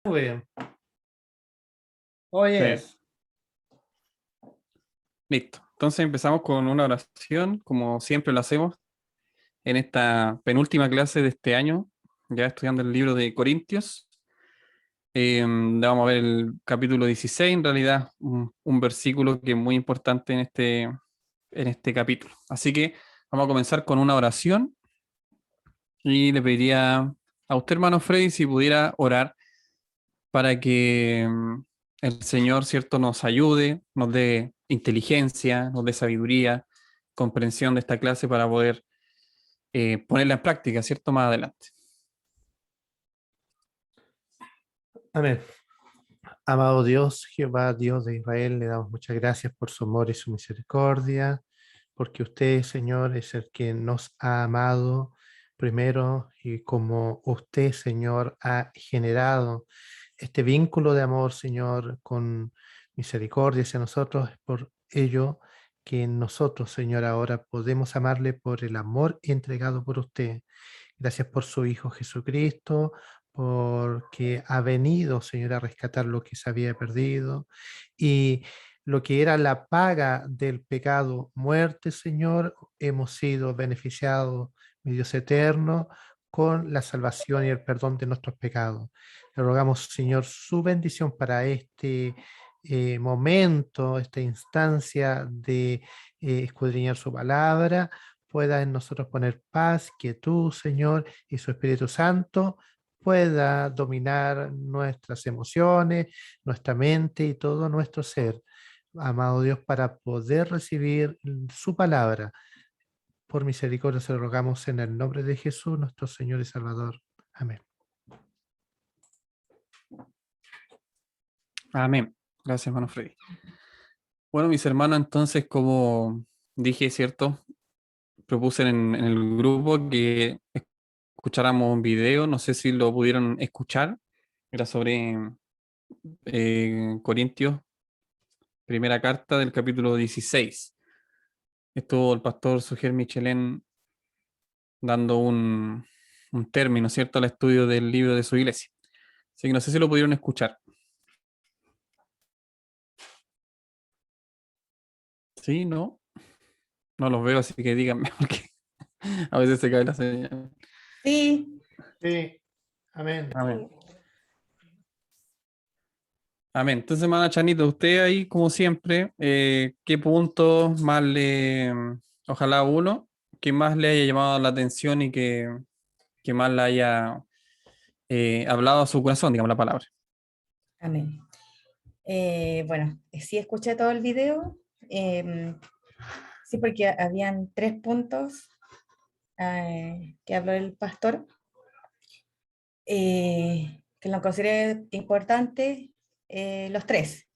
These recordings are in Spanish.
Muy bien. Oye, Sí, listo. Entonces empezamos con una oración, como siempre lo hacemos en esta penúltima clase de este año, ya estudiando el libro de Corintios. Vamos a ver el capítulo 16, en realidad un versículo que es muy importante en este capítulo. Así que vamos a comenzar con una oración y le pediría a usted, hermano Freddy, si pudiera orar para que el Señor, ¿cierto?, nos ayude, nos dé inteligencia, nos dé sabiduría, comprensión de esta clase para poder ponerla en práctica, ¿cierto?, más adelante. amén. Amado Dios, Jehová, Dios de Israel, le damos muchas gracias por su amor y su misericordia, porque usted, Señor, es el que nos ha amado primero y como usted, Señor, ha generado este vínculo de amor, Señor, con misericordia hacia nosotros, es por ello que nosotros, Señor, ahora podemos amarle por el amor entregado por usted. Gracias por su Hijo Jesucristo, porque ha venido, Señor, a rescatar lo que se había perdido y lo que era la paga del pecado, muerte, Señor, hemos sido beneficiados, mi Dios eterno, con la salvación y el perdón de nuestros pecados. Le rogamos, Señor, su bendición para este momento, esta instancia de escudriñar su palabra, pueda en nosotros poner paz, quietud, Señor, y su Espíritu Santo pueda dominar nuestras emociones, nuestra mente y todo nuestro ser. Amado Dios, para poder recibir su palabra. Por misericordia se lo rogamos en el nombre de Jesús, nuestro Señor y Salvador. Amén. Amén. Gracias, hermano Freddy. Bueno, mis hermanos, entonces, como dije, ¿cierto?, propuse en el grupo que escucháramos un video, no sé si lo pudieron escuchar, era sobre Corintios, primera carta del capítulo 16. Estuvo el pastor Suger Michelén dando un término, ¿cierto?, al estudio del libro de su iglesia. Así que no sé si lo pudieron escuchar. Sí, no, no los veo, así que díganme, porque a veces se cae la señal. Sí, Sí, amén. Amén. Amén. Entonces, hermana Chanito, usted ahí, como siempre, ¿qué puntos más ojalá uno, que más le haya llamado la atención y que más le haya hablado a su corazón, digamos la palabra? amén. Bueno, sí escuché todo el video, sí, porque habían 3 puntos que habló el pastor, que lo consideré importante, los 3,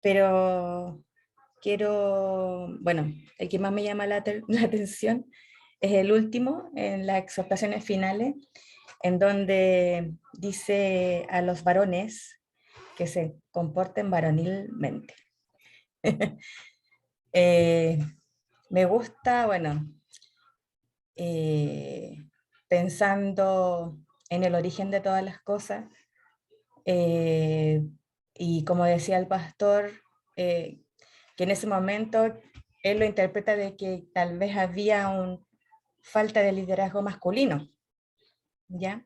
pero bueno, el que más me llama la atención es el último, en las exhortaciones finales, en donde dice a los varones que se comporten varonilmente. Eh, Me gusta, bueno, eh, pensando en el origen de todas las cosas, eh, y como decía el pastor, eh, que en ese momento él lo interpreta de que tal vez había una falta de liderazgo masculino, ¿ya?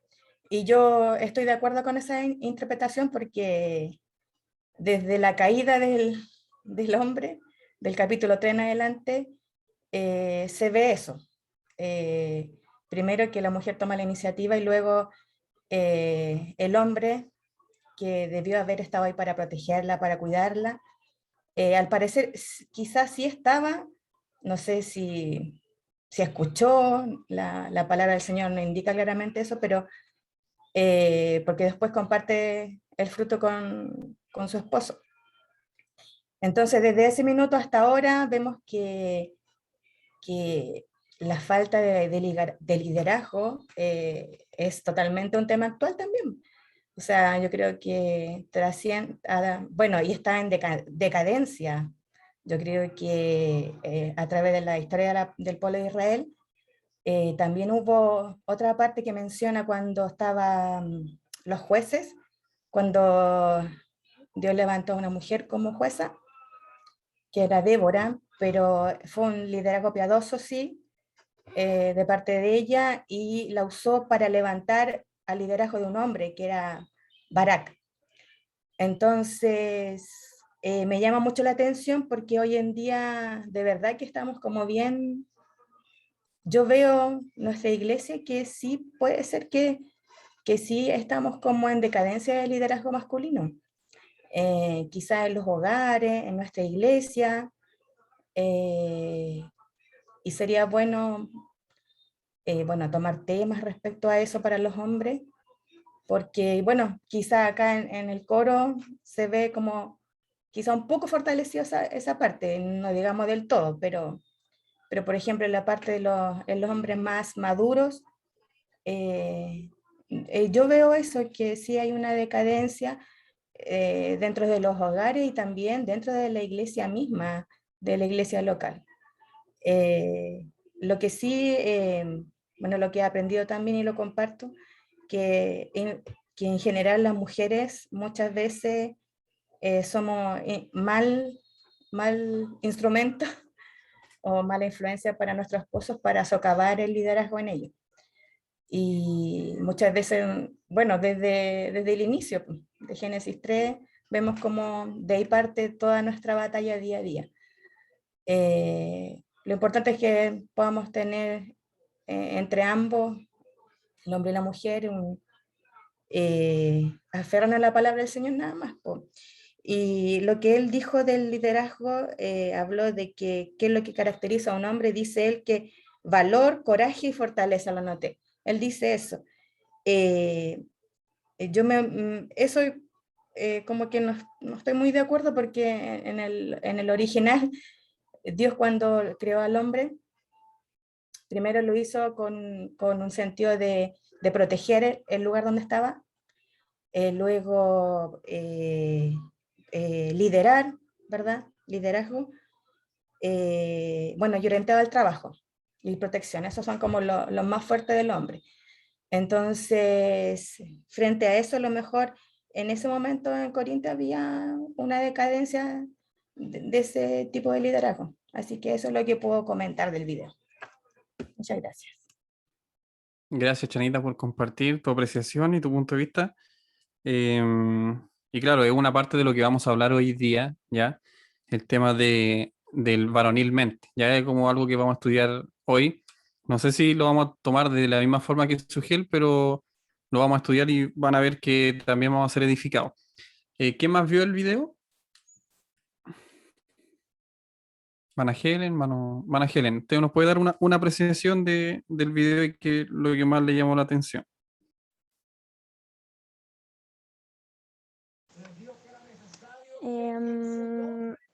Y yo estoy de acuerdo con esa interpretación porque desde la caída del hombre, del capítulo 3 en adelante, se ve eso. Eh, Primero que la mujer toma la iniciativa y luego el hombre, que debió haber estado ahí para protegerla, para cuidarla, al parecer quizás sí estaba, no sé si escuchó, la palabra del Señor no indica claramente eso, pero porque después comparte el fruto con su esposo. Entonces, desde ese minuto hasta ahora vemos que la falta de liderazgo es totalmente un tema actual también. O sea, yo creo que trasciende, bueno, y está en decadencia. Yo creo que a través de la historia del pueblo de Israel, también hubo otra parte que menciona cuando estaban los jueces, cuando Dios levantó a una mujer como jueza, que era Débora, pero fue un liderazgo piadoso, sí, de parte de ella, y la usó para levantar al liderazgo de un hombre, que era Barak. Entonces, me llama mucho la atención porque hoy en día de verdad que estamos como bien, yo veo nuestra iglesia que sí puede ser que sí estamos como en decadencia del liderazgo masculino. Quizás en los hogares, en nuestra iglesia, y sería bueno, bueno, tomar temas respecto a eso para los hombres, porque, bueno, quizá acá en el coro se ve como quizá un poco fortalecido esa parte, no digamos del todo, pero por ejemplo en la parte de en los hombres más maduros, yo veo eso, que sí hay una decadencia dentro de los hogares y también dentro de la iglesia misma, de la iglesia local. Lo que sí, bueno, lo que he aprendido también y lo comparto, que en general las mujeres muchas veces somos mal instrumento o mala influencia para nuestros esposos para socavar el liderazgo en ellos. Y muchas veces, bueno, desde el inicio de Génesis 3, vemos como de ahí parte toda nuestra batalla día a día. Lo importante es que podamos tener entre ambos, el hombre y la mujer, aferran a la palabra del Señor nada más. Y lo que él dijo del liderazgo, habló de qué es lo que caracteriza a un hombre, dice él que valor, coraje y fortaleza, lo noté. Él dice eso. Eso como que no estoy muy de acuerdo porque en el original, Dios cuando creó al hombre, primero lo hizo con un sentido de proteger el lugar donde estaba, luego liderar, ¿verdad? Liderazgo, bueno, y orientado al trabajo y protección, esos son como los más fuertes del hombre. Entonces, frente a eso, a lo mejor en ese momento en Corinto había una decadencia de ese tipo de liderazgo. Así que eso es lo que puedo comentar del video. Muchas gracias. Gracias, Chanita, por compartir tu apreciación y tu punto de vista. Y claro, es una parte de lo que vamos a hablar hoy día, ¿ya? El tema del varonilmente, ya es como algo que vamos a estudiar hoy. No sé si lo vamos a tomar de la misma forma que Sugel, pero lo vamos a estudiar y van a ver que también vamos a ser edificados. ¿Quién más vio el video? Mana Helen, Mana Helen, ¿usted nos puede dar una apreciación del video y que lo que más le llamó la atención?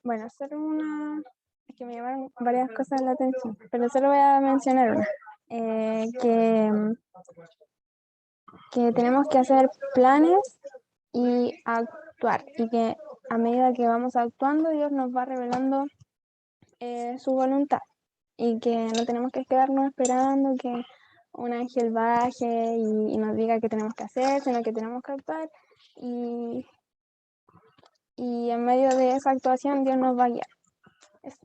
Bueno, solo es que me llamaron varias cosas la atención, pero solo voy a mencionar una. Que tenemos que hacer planes y actuar, y que a medida que vamos actuando, Dios nos va revelando su voluntad, y que no tenemos que quedarnos esperando que un ángel baje y nos diga qué tenemos que hacer, sino que tenemos que actuar, y en medio de esa actuación Dios nos va a guiar. Eso.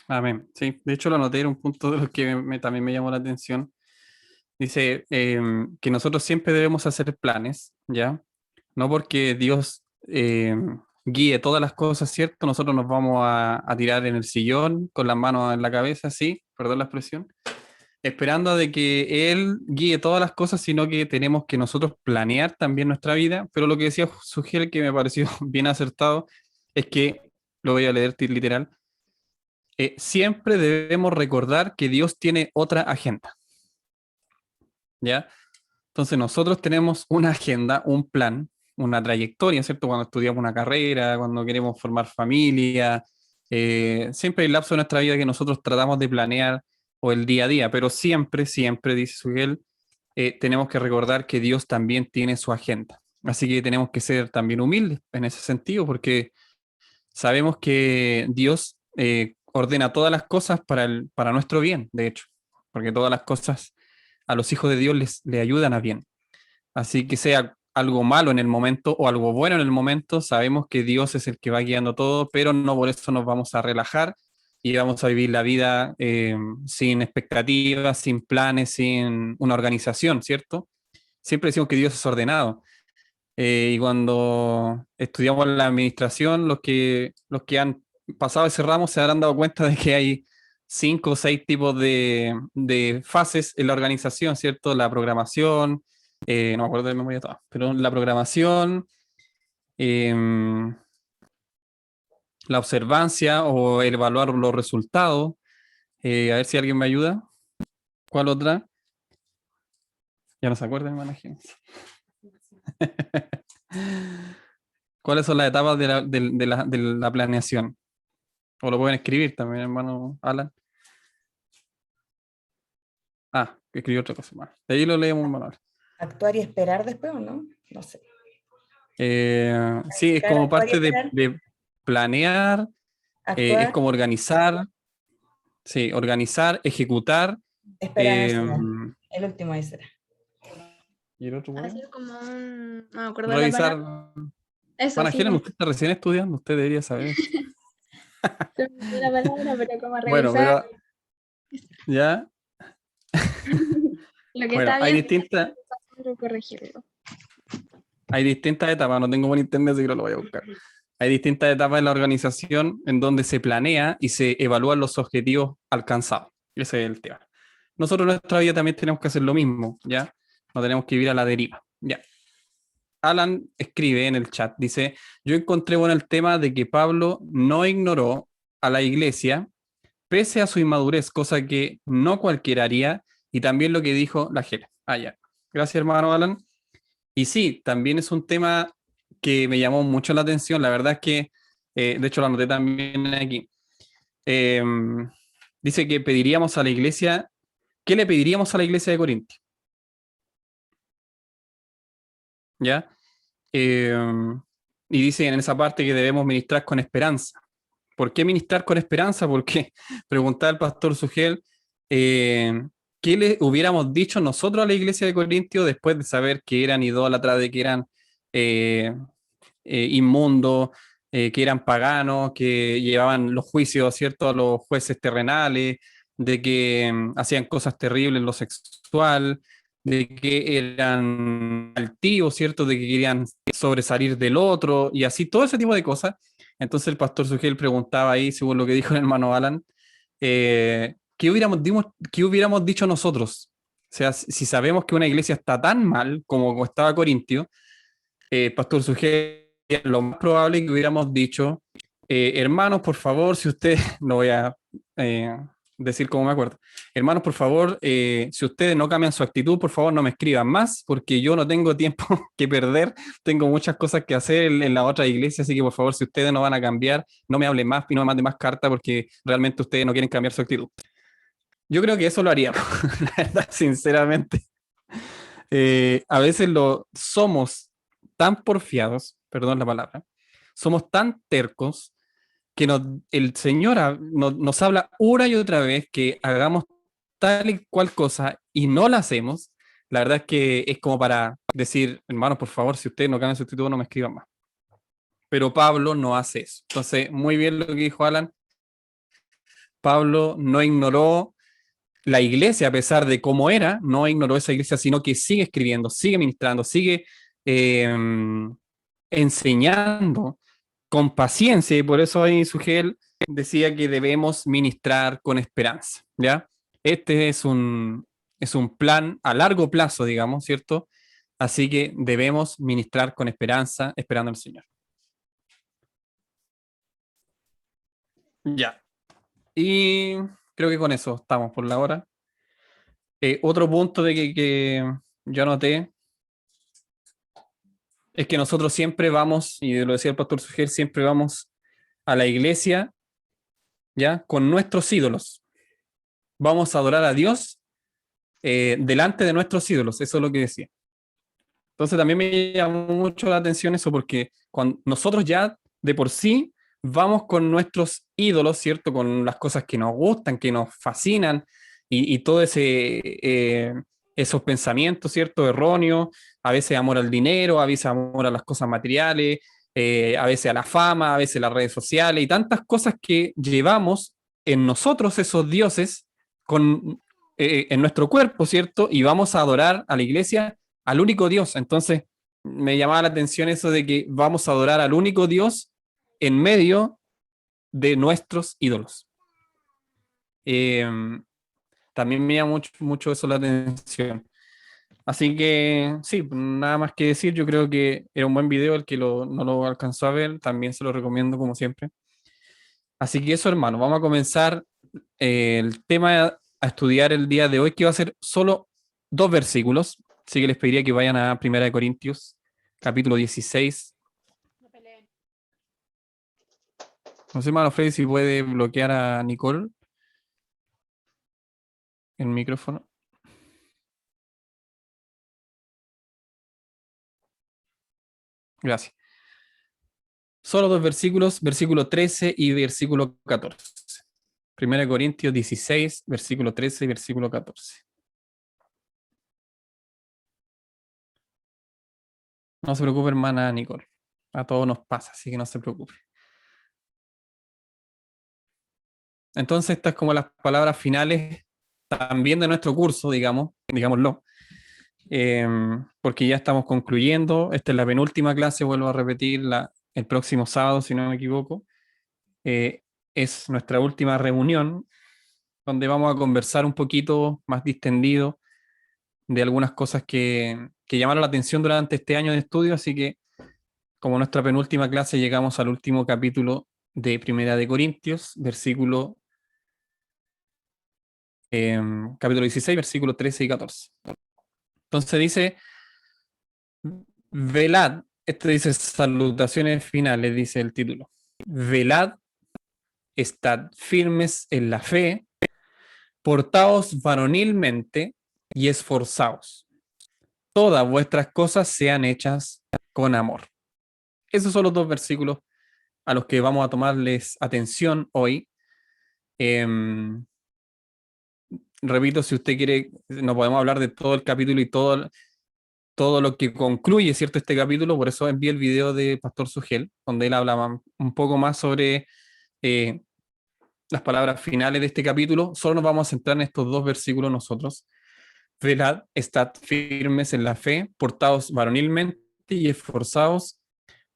Amén. Sí, de hecho lo anoté, era un punto de los que también me llamó la atención. Dice que nosotros siempre debemos hacer planes, ¿ya? No porque Dios guíe todas las cosas, ¿cierto? Nosotros nos vamos a tirar en el sillón con las manos en la cabeza, sí, perdón la expresión, esperando a de que Él guíe todas las cosas, sino que tenemos que nosotros planear también nuestra vida. Pero lo que decía Sugel, que me pareció bien acertado, es que, lo voy a leer literal, siempre debemos recordar que Dios tiene otra agenda, ¿ya? Entonces nosotros tenemos una agenda, un plan, una trayectoria, ¿cierto? Cuando estudiamos una carrera, cuando queremos formar familia, siempre hay lapso de nuestra vida que nosotros tratamos de planear o el día a día, pero siempre, siempre, dice Sugel, tenemos que recordar que Dios también tiene su agenda. Así que tenemos que ser también humildes en ese sentido, porque sabemos que Dios ordena todas las cosas para nuestro bien, de hecho, porque todas las cosas a los hijos de Dios les ayudan a bien. Así que sea algo malo en el momento o algo bueno en el momento, sabemos que Dios es el que va guiando todo, pero no por eso nos vamos a relajar y vamos a vivir la vida sin expectativas, sin planes, sin una organización, ¿cierto? Siempre decimos que Dios es ordenado. Y cuando estudiamos la administración, los que han pasado ese ramo se habrán dado cuenta de que hay 5 o 6 tipos de fases en la organización, ¿cierto? La programación, no me acuerdo de memoria todas, pero la programación, em, la observancia o el evaluar los resultados. A ver si alguien me ayuda. ¿Cuál otra? Ya no se acuerdan, imagínense. ¿Cuáles son las etapas de la planeación? O lo pueden escribir también, hermano Alan. Que escribió otra cosa más. De ahí lo leemos, hermano Alan. ¿Actuar y esperar después o no? No sé. Sí, es como Actuar y parte esperar. de planear, es Actuar, como organizar, sí, organizar, ejecutar. esperar eh, será. El último ahí será. ¿Y el otro, güey? Hacer como un... No me acuerdo la Revisar. palabra. Eso Ana sí, Helen, usted está recién estudiando, usted debería saber. se me olvidó la palabra, pero como Bueno, revisar ya. lo que Bueno, está hay bien distintas y corregirlo. etapas, no tengo buen internet, así que no lo voy a buscar. Hay distintas etapas en la organización en donde se planea y se evalúan los objetivos alcanzados. Ese es el tema. Nosotros en nuestra vida también tenemos que hacer lo mismo, ¿ya? No tenemos que vivir a la deriva, ¿ya? Alan escribe en el chat, dice, yo encontré bueno el tema de que Pablo no ignoró a la iglesia pese a su inmadurez, cosa que no cualquiera haría, y también lo que dijo la Gela. Ya. Gracias, hermano Alan. Y sí, también es un tema que me llamó mucho la atención. La verdad es que, de hecho, lo anoté también aquí. Eh, Dice que pediríamos a la iglesia, ¿qué le pediríamos a la iglesia de Corinto? ¿Ya? Eh, y dice en esa parte que debemos ministrar con esperanza. ¿Por qué ministrar con esperanza? Porque preguntaba el pastor Sugel, ¿qué le hubiéramos dicho nosotros a la iglesia de Corintio después de saber que eran idólatras, de que eran eh, inmundos, que eran paganos, que llevaban los juicios, ¿cierto?, a los jueces terrenales, de que hacían cosas terribles en lo sexual, de que eran altivos, ¿cierto?, de que querían sobresalir del otro, y así, todo ese tipo de cosas. Entonces el pastor Sugel preguntaba ahí, según lo que dijo el hermano Alan, ¿qué hubiéramos dicho nosotros? O sea, si sabemos que una iglesia está tan mal como estaba Corintio, pastor Sugel, lo más probable es que hubiéramos dicho, hermanos, por favor, si ustedes, no voy a decir cómo me acuerdo, hermanos, por favor, si ustedes no cambian su actitud, por favor, no me escriban más, porque yo no tengo tiempo que perder, tengo muchas cosas que hacer en la otra iglesia, así que por favor, si ustedes no van a cambiar, no me hablen más y no me manden más cartas, porque realmente ustedes no quieren cambiar su actitud. Yo creo que eso lo haríamos, la verdad, sinceramente. A veces lo somos tan porfiados, perdón la palabra, somos tan tercos que el Señor nos habla una y otra vez que hagamos tal y cual cosa y no la hacemos. La verdad es que es como para decir, hermanos, por favor, si ustedes no cambian su actitud, no me escriban más. Pero Pablo no hace eso. Entonces, muy bien lo que dijo Alan. Pablo no ignoró la iglesia, a pesar de cómo era, no ignoró esa iglesia, sino que sigue escribiendo, sigue ministrando, sigue enseñando con paciencia, y por eso ahí Sugel decía que debemos ministrar con esperanza, ¿ya? Este es un plan a largo plazo, digamos, ¿cierto? Así que debemos ministrar con esperanza, esperando al Señor. Ya. Y creo que con eso estamos por la hora. Otro punto de que yo anoté es que nosotros siempre vamos, y lo decía el pastor Sugel, siempre vamos a la iglesia, ¿ya? Con nuestros ídolos. Vamos a adorar a Dios delante de nuestros ídolos, eso es lo que decía. Entonces también me llamó mucho la atención eso, porque cuando nosotros ya de por sí vamos con nuestros ídolos, ¿cierto? Con las cosas que nos gustan, que nos fascinan, y todo ese esos pensamientos, ¿cierto? Erróneos, a veces amor al dinero, a veces amor a las cosas materiales, a veces a la fama, a veces a las redes sociales y tantas cosas que llevamos en nosotros esos dioses en nuestro cuerpo, ¿cierto? Y vamos a adorar a la iglesia al único Dios. Entonces, me llamaba la atención eso de que vamos a adorar al único Dios en medio de nuestros ídolos. También me llama mucho eso la atención. Así que sí, nada más que decir, yo creo que era un buen video, el que no lo alcanzó a ver, también se lo recomiendo como siempre. Así que eso, hermano, vamos a comenzar el tema a estudiar el día de hoy, que va a ser solo 2 versículos, así que les pediría que vayan a 1 Corintios, capítulo 16. No sé, hermano Freddy, si puede bloquear a Nicole el micrófono. Gracias. Solo 2 versículos, versículo 13 y versículo 14. 1 Corintios 16, versículo 13 y versículo 14. No se preocupe, hermana Nicole. A todos nos pasa, así que no se preocupe. Entonces, estas como las palabras finales también de nuestro curso, digámoslo. Porque ya estamos concluyendo. Esta es la penúltima clase, vuelvo a repetir, el próximo sábado, si no me equivoco. Es nuestra última reunión, donde vamos a conversar un poquito más distendido de algunas cosas que llamaron la atención durante este año de estudio, así que como nuestra penúltima clase llegamos al último capítulo de Primera de Corintios, capítulo 16, versículos 13 y 14. Entonces dice, velad, esto dice salutaciones finales, dice el título. Velad, estad firmes en la fe, portaos varonilmente y esforzaos. Todas vuestras cosas sean hechas con amor. Esos son los 2 versículos a los que vamos a tomarles atención hoy. Repito, si usted quiere, no podemos hablar de todo el capítulo y todo lo que concluye, ¿cierto?, este capítulo. Por eso envié el video de Pastor Sugel, donde él hablaba un poco más sobre las palabras finales de este capítulo. Solo nos vamos a centrar en estos 2 versículos nosotros. Velad, estad firmes en la fe, portaos varonilmente y esforzaos,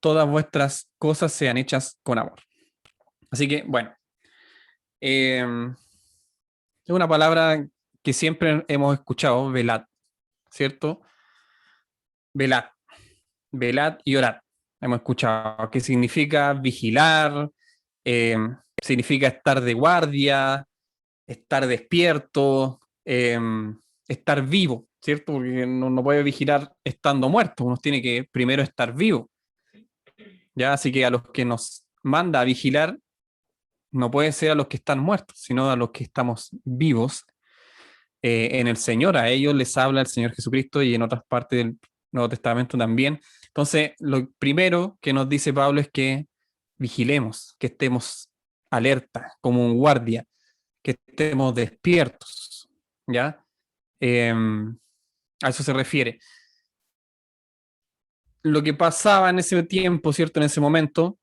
todas vuestras cosas sean hechas con amor. Así que, bueno, es una palabra que siempre hemos escuchado, velad, ¿cierto? Velad, velad y orad. Hemos escuchado que significa vigilar, significa estar de guardia, estar despierto, estar vivo, ¿cierto? Porque no puede vigilar estando muerto, uno tiene que primero estar vivo. ¿Ya? Así que a los que nos manda a vigilar, no puede ser a los que están muertos, sino a los que estamos vivos en el Señor. A ellos les habla el Señor Jesucristo y en otras partes del Nuevo Testamento también. Entonces, lo primero que nos dice Pablo es que vigilemos, que estemos alerta, como un guardia, que estemos despiertos, ¿ya? A eso se refiere. Lo que pasaba en ese tiempo, ¿cierto? En ese momento,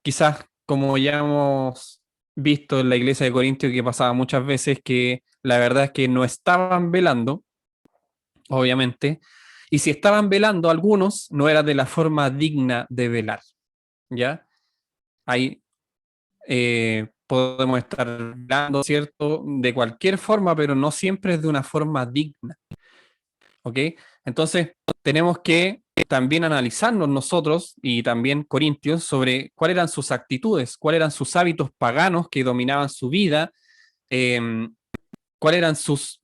quizás como ya hemos visto en la iglesia de Corintio, que pasaba muchas veces, que la verdad es que no estaban velando, obviamente, y si estaban velando algunos, no era de la forma digna de velar, ¿ya? Ahí podemos estar velando, ¿cierto? De cualquier forma, pero no siempre es de una forma digna, ¿ok? Entonces, tenemos que también analizarnos nosotros y también Corintios sobre cuáles eran sus actitudes, cuáles eran sus hábitos paganos que dominaban su vida, cuáles eran sus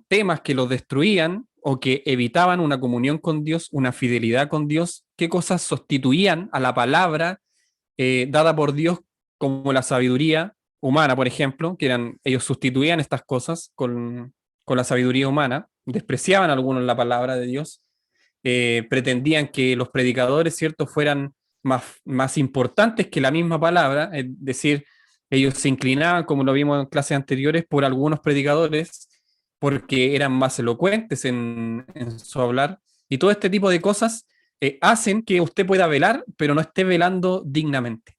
temas que los destruían o que evitaban una comunión con Dios, una fidelidad con Dios, qué cosas sustituían a la palabra dada por Dios, como la sabiduría humana, por ejemplo, ellos sustituían estas cosas con la sabiduría humana, despreciaban algunos la palabra de Dios, pretendían que los predicadores, ¿cierto?, fueran más importantes que la misma palabra, es decir, ellos se inclinaban, como lo vimos en clases anteriores, por algunos predicadores porque eran más elocuentes en su hablar. Y todo este tipo de cosas hacen que usted pueda velar, pero no esté velando dignamente.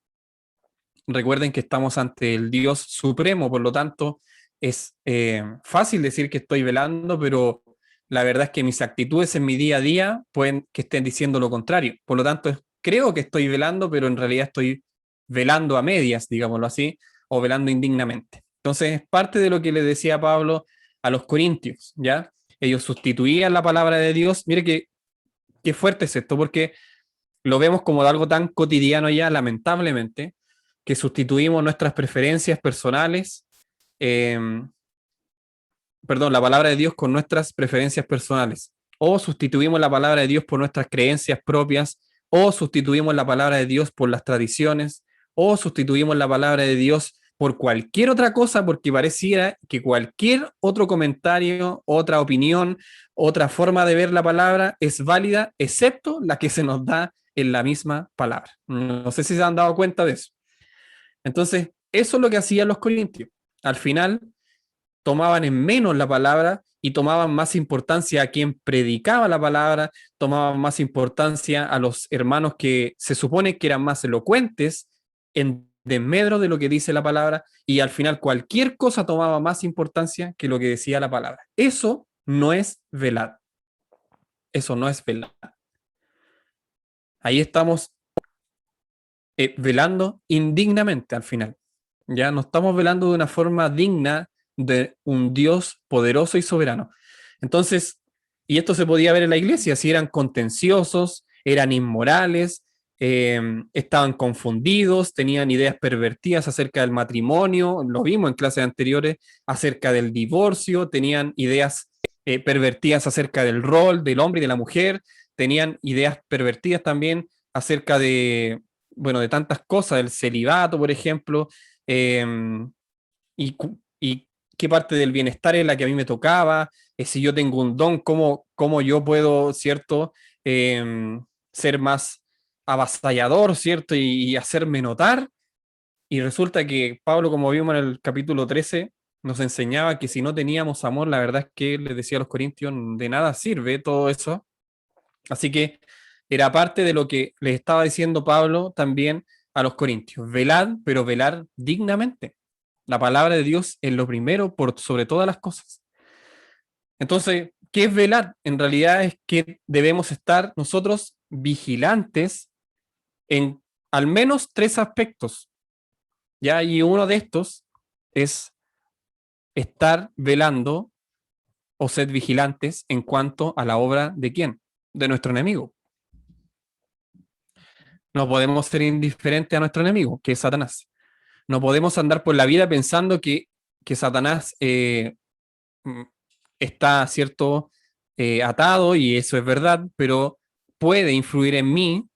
Recuerden que estamos ante el Dios supremo, por lo tanto, es fácil decir que estoy velando, pero la verdad es que mis actitudes en mi día a día pueden que estén diciendo lo contrario. Por lo tanto, creo que estoy velando, pero en realidad estoy velando a medias, digámoslo así, o velando indignamente. Entonces, es parte de lo que le decía Pablo a los corintios, ¿ya? Ellos sustituían la palabra de Dios. Mire qué fuerte es esto, porque lo vemos como algo tan cotidiano ya, lamentablemente, que sustituimos nuestras preferencias personales, eh, perdón, la palabra de Dios con nuestras preferencias personales, o sustituimos la palabra de Dios por nuestras creencias propias, o sustituimos la palabra de Dios por las tradiciones, o sustituimos la palabra de Dios por cualquier otra cosa, porque pareciera que cualquier otro comentario, otra opinión, otra forma de ver la palabra es válida, excepto la que se nos da en la misma palabra. No sé si se han dado cuenta de eso. Entonces, eso es lo que hacían los corintios. Al final, tomaban en menos la palabra y tomaban más importancia a quien predicaba la palabra, tomaban más importancia a los hermanos que se supone que eran más elocuentes en desmedro de lo que dice la palabra, y al final cualquier cosa tomaba más importancia que lo que decía la palabra. Eso no es velar. Eso no es velar. Ahí estamos velando indignamente al final. Ya no estamos velando de una forma digna de un Dios poderoso y soberano. Entonces, y esto se podía ver en la iglesia, si eran contenciosos, eran inmorales, estaban confundidos, tenían ideas pervertidas acerca del matrimonio, lo vimos en clases anteriores, acerca del divorcio, tenían ideas pervertidas acerca del rol del hombre y de la mujer, tenían ideas pervertidas también acerca de, bueno, de tantas cosas, del celibato, por ejemplo, eh, y qué parte del bienestar es la que a mí me tocaba, si yo tengo un don, cómo yo puedo, ¿cierto?, ser más avasallador, ¿cierto?, y hacerme notar. Y resulta que Pablo, como vimos en el capítulo 13, nos enseñaba que si no teníamos amor, la verdad es que les decía a los corintios, de nada sirve todo eso. Así que era parte de lo que les estaba diciendo Pablo también a los corintios. Velad, pero velar dignamente. La palabra de Dios es lo primero por sobre todas las cosas. Entonces, ¿qué es velar? En realidad es que debemos estar nosotros vigilantes en al menos 3 aspectos. ¿Ya? Y uno de estos es estar velando o ser vigilantes en cuanto a la obra de quién? De nuestro enemigo. No podemos ser indiferentes a nuestro enemigo, que es Satanás. No podemos andar por la vida pensando que Satanás está, ¿cierto?, atado, y eso es verdad, pero puede influir en mí,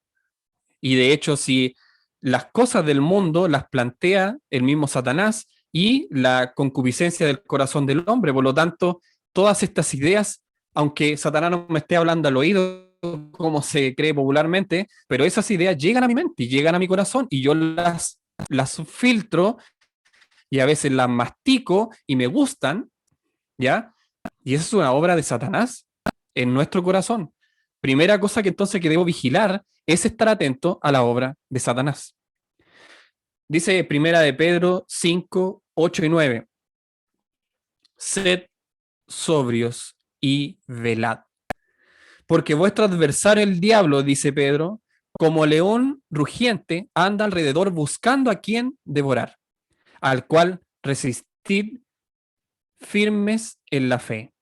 y de hecho si las cosas del mundo las plantea el mismo Satanás y la concupiscencia del corazón del hombre, por lo tanto, todas estas ideas, aunque Satanás no me esté hablando al oído, como se cree popularmente, pero esas ideas llegan a mi mente y llegan a mi corazón, y yo las filtro y a veces las mastico y me gustan, ¿ya? Y eso es una obra de Satanás en nuestro corazón. Primera cosa que entonces que debo vigilar es estar atento a la obra de Satanás. Dice Primera de Pedro 5, 8 y 9. Sed sobrios y velad. Porque vuestro adversario el diablo, dice Pedro, como león rugiente, anda alrededor buscando a quien devorar, al cual resistid firmes en la fe.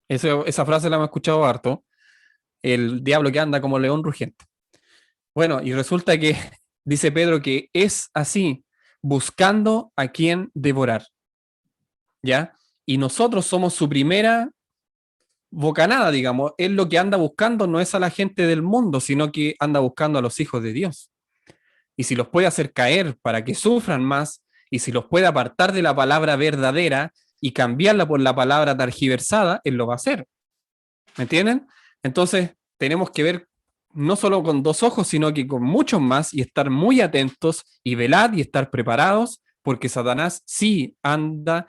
Esa frase la hemos escuchado harto. El diablo que anda como león rugiente. Bueno, y resulta que dice Pedro que es así, buscando a quien devorar. ¿Ya? Y nosotros somos su primera bocanada, digamos. Él lo que anda buscando no es a la gente del mundo, sino que anda buscando a los hijos de Dios. Y si los puede hacer caer para que sufran más, y si los puede apartar de la palabra verdadera y cambiarla por la palabra tergiversada, él lo va a hacer. ¿Me entienden? Entonces, tenemos que ver no solo con 2 ojos, sino que con muchos más, y estar muy atentos y velar y estar preparados, porque Satanás sí anda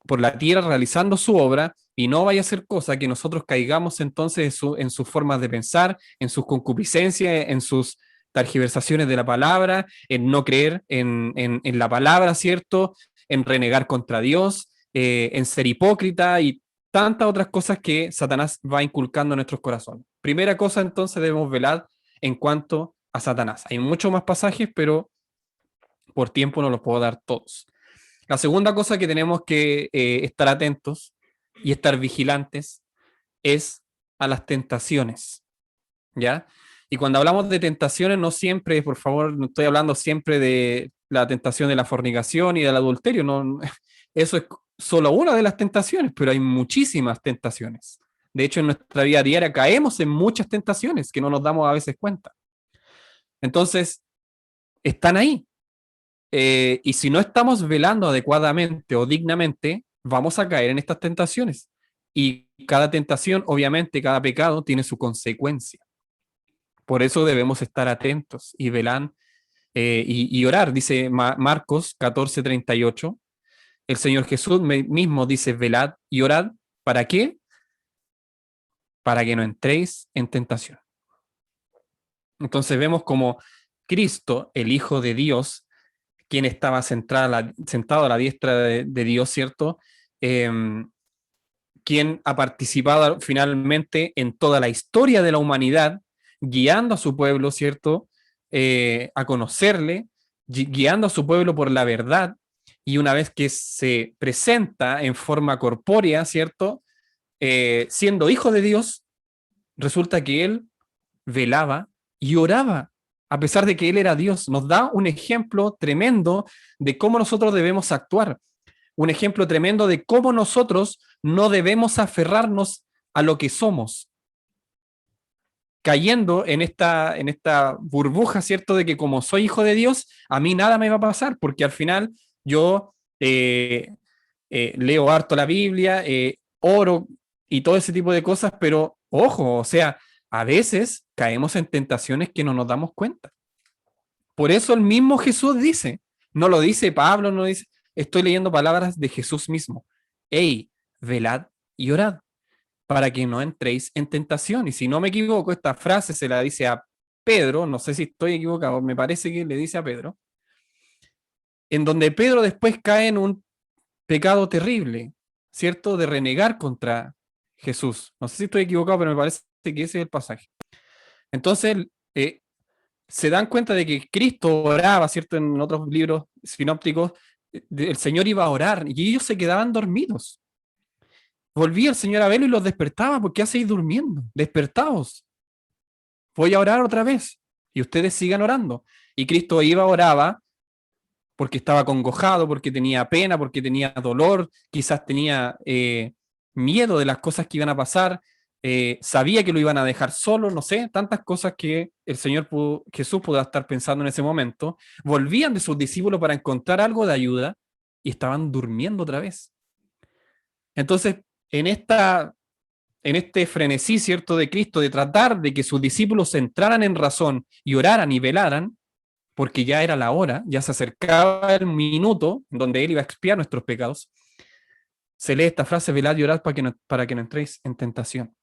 por la tierra realizando su obra, y no vaya a ser cosa que nosotros caigamos entonces en sus formas de pensar, en sus concupiscencias, en sus tergiversaciones de la palabra, en no creer en la palabra, ¿cierto? En renegar contra Dios, en ser hipócrita y tantas otras cosas que Satanás va inculcando en nuestros corazones. Primera cosa, entonces, debemos velar en cuanto a Satanás. Hay muchos más pasajes, pero por tiempo no los puedo dar todos. La segunda cosa que tenemos que estar atentos y estar vigilantes es a las tentaciones, ¿ya? Y cuando hablamos de tentaciones, no siempre, por favor, no estoy hablando siempre de la tentación de la fornicación y del adulterio, no, eso es solo una de las tentaciones, pero hay muchísimas tentaciones. De hecho, en nuestra vida diaria caemos en muchas tentaciones que no nos damos a veces cuenta. Entonces, están ahí. Y si no estamos velando adecuadamente o dignamente, vamos a caer en estas tentaciones. Y cada tentación, obviamente, cada pecado tiene su consecuencia. Por eso debemos estar atentos y velar y orar. Dice Marcos 14:38. El Señor Jesús mismo dice, velad y orad. ¿Para qué? Para que no entréis en tentación. Entonces vemos como Cristo, el Hijo de Dios, quien estaba sentado a la diestra de Dios, ¿cierto? Quien ha participado finalmente en toda la historia de la humanidad, guiando a su pueblo, ¿cierto? A conocerle, guiando a su pueblo por la verdad, y una vez que se presenta en forma corpórea, ¿cierto? Siendo hijo de Dios, resulta que él velaba y oraba, a pesar de que él era Dios. Nos da un ejemplo tremendo de cómo nosotros debemos actuar, un ejemplo tremendo de cómo nosotros no debemos aferrarnos a lo que somos, cayendo en esta burbuja, ¿cierto? De que como soy hijo de Dios, a mí nada me va a pasar, porque al final yo leo harto la Biblia, oro y todo ese tipo de cosas, pero ojo, o sea, a veces caemos en tentaciones que no nos damos cuenta. Por eso el mismo Jesús dice, no lo dice Pablo, no dice, estoy leyendo palabras de Jesús mismo. Hey, velad y orad para que no entréis en tentación. Y si no me equivoco, esta frase se la dice a Pedro, no sé si estoy equivocado, me parece que le dice a Pedro, en donde Pedro después cae en un pecado terrible, ¿cierto? De renegar contra Jesús. No sé si estoy equivocado, pero me parece que ese es el pasaje. Entonces, se dan cuenta de que Cristo oraba, ¿cierto? En otros libros sinópticos, el Señor iba a orar y ellos se quedaban dormidos. Volvía el Señor a verlo y los despertaba. ¿Por qué hacéis durmiendo? Despertaos. Voy a orar otra vez. Y ustedes sigan orando. Y Cristo iba, oraba, porque estaba congojado, porque tenía pena, porque tenía dolor, quizás tenía miedo de las cosas que iban a pasar, sabía que lo iban a dejar solo, no sé, tantas cosas que el Señor Jesús pudo estar pensando en ese momento. Volvían de sus discípulos para encontrar algo de ayuda y estaban durmiendo otra vez. Entonces, en este frenesí, ¿cierto?, de Cristo, de tratar de que sus discípulos entraran en razón y oraran y velaran, porque ya era la hora, ya se acercaba el minuto donde Él iba a expiar nuestros pecados, se lee esta frase, velad y orad para que no entréis en tentación.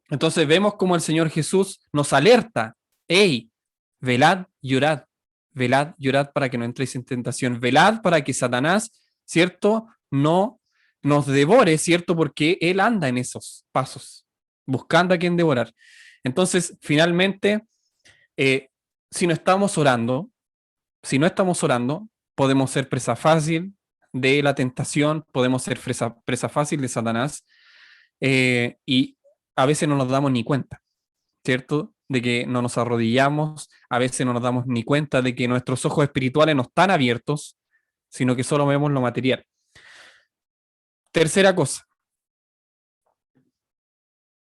Entonces vemos cómo el Señor Jesús nos alerta, hey, velad y orad para que no entréis en tentación, velad para que Satanás, ¿cierto?, no nos devore, ¿cierto?, porque Él anda en esos pasos, buscando a quien devorar. Entonces, finalmente, si no estamos orando, podemos ser presa fácil de la tentación, podemos ser presa fácil de Satanás, y a veces no nos damos ni cuenta, ¿cierto? De que no nos arrodillamos, a veces no nos damos ni cuenta de que nuestros ojos espirituales no están abiertos, sino que solo vemos lo material. Tercera cosa.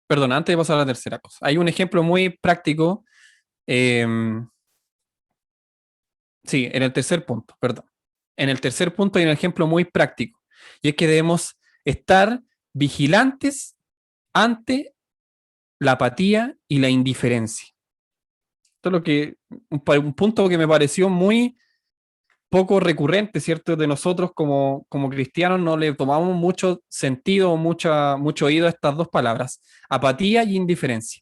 Perdón, antes de pasar a la tercera cosa. Hay un ejemplo muy práctico. Sí, en el tercer punto, perdón. En el tercer punto hay un ejemplo muy práctico. Y es que debemos estar vigilantes ante la apatía y la indiferencia. Esto es un punto que me pareció muy poco recurrente, ¿cierto? De nosotros como cristianos no le tomamos mucho sentido, mucho oído a estas dos palabras, apatía y indiferencia.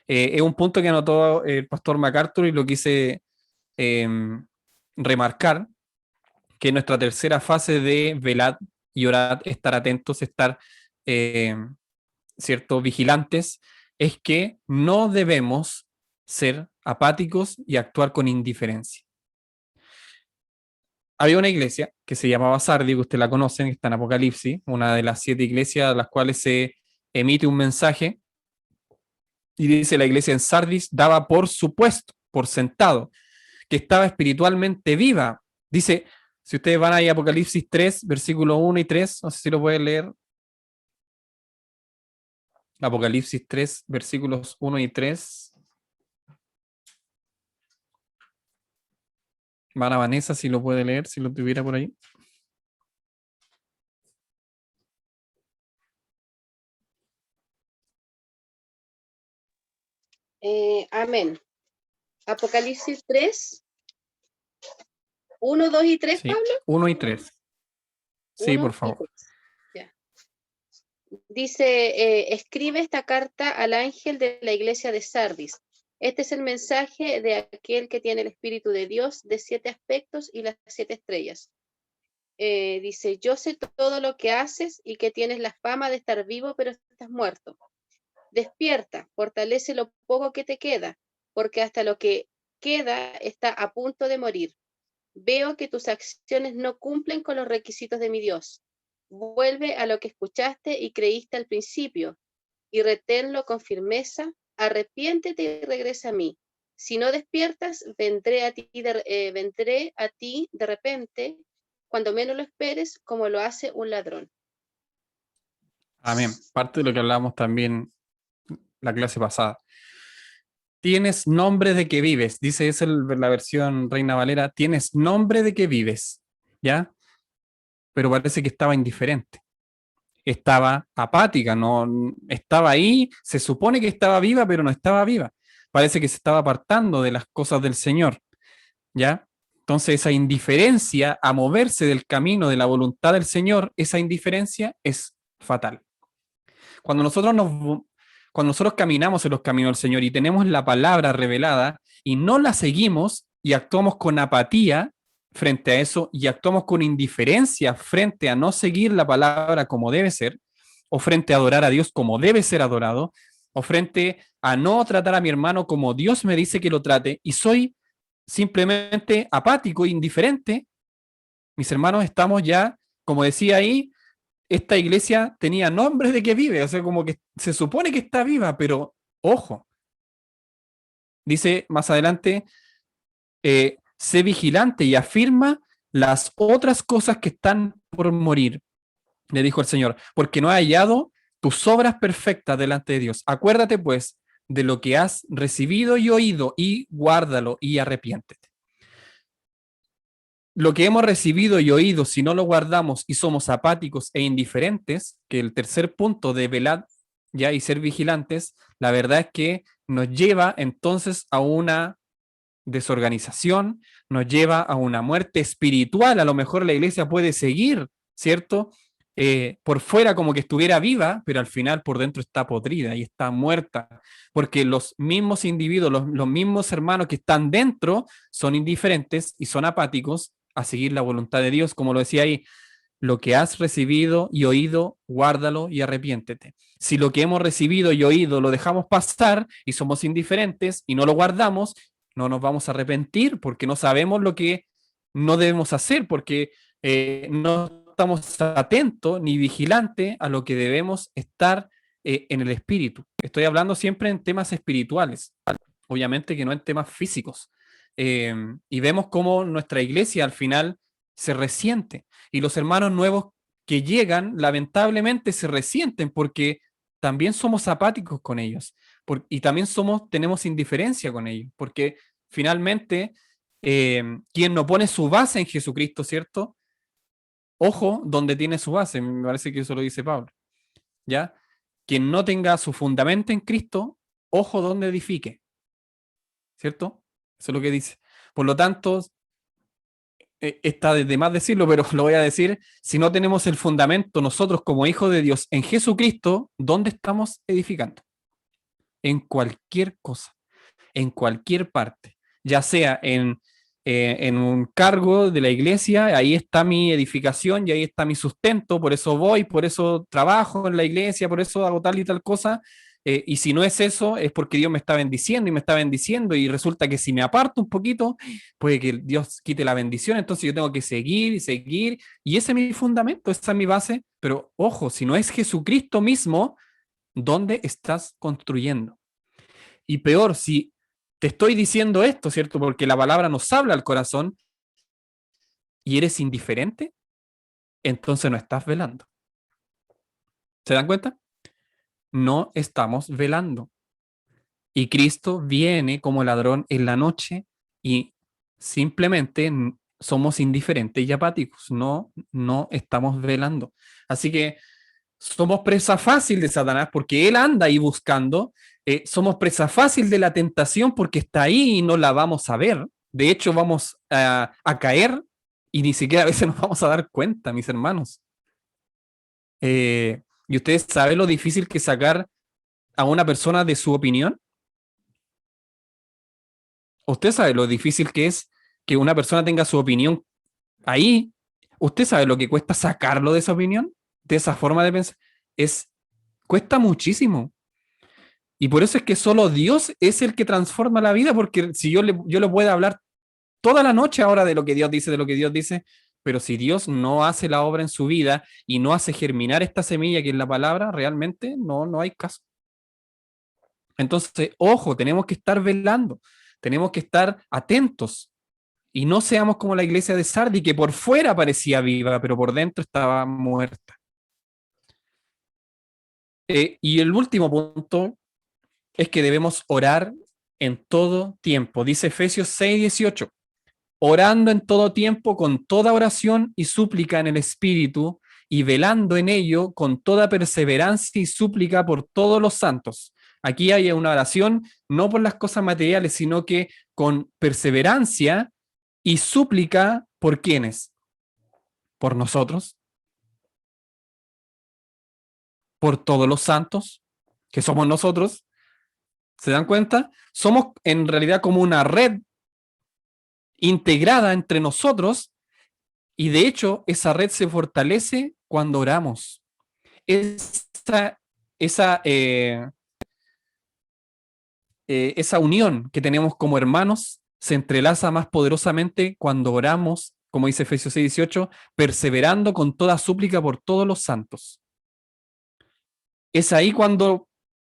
Es un punto que anotó el pastor MacArthur y lo quise remarcar, que nuestra tercera fase de velad y orad, estar atentos, estar ¿cierto? Vigilantes, es que no debemos ser apáticos y actuar con indiferencia. Había una iglesia que se llamaba Sardi, que ustedes la conocen, que está en Apocalipsis, una de las 7 iglesias a las cuales se emite un mensaje, y dice: la iglesia en Sardis daba por supuesto, por sentado, que estaba espiritualmente viva. Dice, si ustedes van ahí a Apocalipsis 3, versículos 1 y 3, no sé si lo pueden leer. Apocalipsis 3, versículos 1 y 3. Van a Vanessa, si lo puede leer, si lo tuviera por ahí. Amén. Apocalipsis 3, 1, 2 y 3, Sí, Pablo. 1 y 3. Sí, 1 por y favor. 3. Ya. Dice, escribe esta carta al ángel de la iglesia de Sardis. Este es el mensaje de aquel que tiene el Espíritu de Dios de 7 aspectos y las 7 estrellas. Dice, yo sé todo lo que haces y que tienes la fama de estar vivo, pero estás muerto. Despierta, fortalece lo poco que te queda, porque hasta lo que queda está a punto de morir. Veo que tus acciones no cumplen con los requisitos de mi Dios. Vuelve a lo que escuchaste y creíste al principio, y reténlo con firmeza. Arrepiéntete y regresa a mí. Si no despiertas, vendré a ti de repente, cuando menos lo esperes, como lo hace un ladrón. Amén. Parte de lo que hablábamos también la clase pasada. Tienes nombre de que vives, dice es la versión Reina Valera, tienes nombre de que vives, ¿ya? Pero parece que estaba indiferente, estaba apática, no estaba ahí, se supone que estaba viva, pero no estaba viva. Parece que se estaba apartando de las cosas del Señor, ¿ya? Entonces esa indiferencia a moverse del camino de la voluntad del Señor, esa indiferencia es fatal. Cuando nosotros caminamos en los caminos del Señor y tenemos la palabra revelada y no la seguimos y actuamos con apatía frente a eso y actuamos con indiferencia frente a no seguir la palabra como debe ser, o frente a adorar a Dios como debe ser adorado, o frente a no tratar a mi hermano como Dios me dice que lo trate, y soy simplemente apático e indiferente, mis hermanos, estamos ya, como decía ahí, esta iglesia tenía nombres de que vive, o sea, como que se supone que está viva, pero ojo, dice más adelante, sé vigilante y afirma las otras cosas que están por morir, le dijo el Señor, porque no he hallado tus obras perfectas delante de Dios. Acuérdate pues de lo que has recibido y oído y guárdalo y arrepiéntete. Lo que hemos recibido y oído, si no lo guardamos y somos apáticos e indiferentes, que el tercer punto de velar ya y ser vigilantes, la verdad es que nos lleva entonces a una desorganización, nos lleva a una muerte espiritual. A lo mejor la iglesia puede seguir, ¿cierto? Por fuera como que estuviera viva, pero al final por dentro está podrida y está muerta, porque los mismos individuos, los mismos hermanos que están dentro son indiferentes y son apáticos a seguir la voluntad de Dios, como lo decía ahí, lo que has recibido y oído, guárdalo y arrepiéntete. Si lo que hemos recibido y oído lo dejamos pasar y somos indiferentes y no lo guardamos, no nos vamos a arrepentir porque no sabemos lo que no debemos hacer, porque no estamos atentos ni vigilantes a lo que debemos estar en el espíritu. Estoy hablando siempre en temas espirituales, obviamente que no en temas físicos. Y vemos cómo nuestra iglesia al final se resiente y los hermanos nuevos que llegan lamentablemente se resienten porque también somos apáticos con ellos y también tenemos indiferencia con ellos, porque finalmente quien no pone su base en Jesucristo, ¿cierto? Ojo donde tiene su base, me parece que eso lo dice Pablo, ¿ya? Quien no tenga su fundamento en Cristo, ojo donde edifique, ¿cierto? Eso es lo que dice. Por lo tanto, está de más decirlo, pero lo voy a decir, si no tenemos el fundamento nosotros como hijos de Dios en Jesucristo, ¿dónde estamos edificando? En cualquier cosa, en cualquier parte, ya sea en un cargo de la iglesia, ahí está mi edificación y ahí está mi sustento, por eso voy, por eso trabajo en la iglesia, por eso hago tal y tal cosa. Y si no es eso, es porque Dios me está bendiciendo y me está bendiciendo y resulta que si me aparto un poquito, puede que Dios quite la bendición, entonces yo tengo que seguir y seguir y ese es mi fundamento, esa es mi base, pero ojo, si no es Jesucristo mismo, ¿dónde estás construyendo? Y peor, si te estoy diciendo esto, ¿cierto? Porque la palabra nos habla al corazón y eres indiferente, entonces no estás velando. ¿Se dan cuenta? No estamos velando. Y Cristo viene como ladrón en la noche y simplemente somos indiferentes y apáticos. No estamos velando. Así que somos presa fácil de Satanás porque él anda ahí buscando. Somos presa fácil de la tentación porque está ahí y no la vamos a ver. De hecho, vamos a caer y ni siquiera a veces nos vamos a dar cuenta, mis hermanos. ¿Y ustedes saben lo difícil que es sacar a una persona de su opinión? ¿Usted sabe lo difícil que es que una persona tenga su opinión ahí? ¿Usted sabe lo que cuesta sacarlo de esa opinión? De esa forma de pensar. Cuesta muchísimo. Y por eso es que solo Dios es el que transforma la vida, porque si yo le puedo hablar toda la noche ahora de lo que Dios dice, de lo que Dios dice, pero si Dios no hace la obra en su vida y no hace germinar esta semilla que es la palabra, realmente no hay caso. Entonces, ojo, tenemos que estar velando, tenemos que estar atentos y no seamos como la iglesia de Sardi, que por fuera parecía viva, pero por dentro estaba muerta. Y el último punto es que debemos orar en todo tiempo. Dice Efesios 6:18, orando en todo tiempo con toda oración y súplica en el Espíritu y velando en ello con toda perseverancia y súplica por todos los santos. Aquí hay una oración no por las cosas materiales, sino que con perseverancia y súplica por ¿quiénes? Por nosotros, por todos los santos, que somos nosotros. ¿Se dan cuenta? Somos en realidad como una red integrada entre nosotros y de hecho esa red se fortalece cuando oramos. Esa unión que tenemos como hermanos se entrelaza más poderosamente cuando oramos, como dice Efesios 6:18, perseverando con toda súplica por todos los santos. Es ahí cuando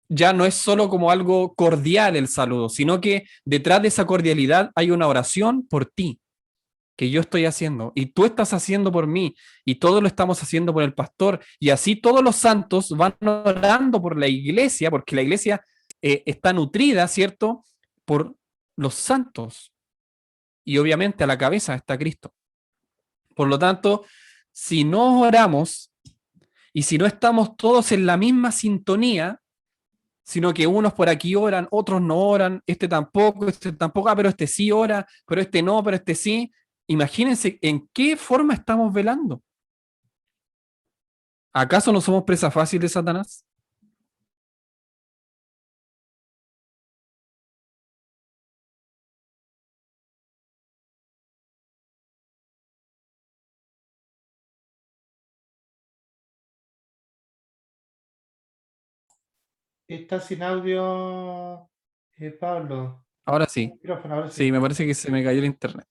ya no es solo como algo cordial el saludo, sino que detrás de esa cordialidad hay una oración por ti, que yo estoy haciendo, y tú estás haciendo por mí, y todos lo estamos haciendo por el pastor, y así todos los santos van orando por la iglesia, porque la iglesia está nutrida, ¿cierto?, por los santos, y obviamente a la cabeza está Cristo. Por lo tanto, si no oramos, y si no estamos todos en la misma sintonía, sino que unos por aquí oran, otros no oran, este tampoco, pero este sí ora, pero este no, pero este sí. Imagínense en qué forma estamos velando. ¿Acaso no somos presa fácil de Satanás? Está sin audio, Pablo. Ahora sí. Micrófono, ahora Sí, me parece que se me cayó el internet.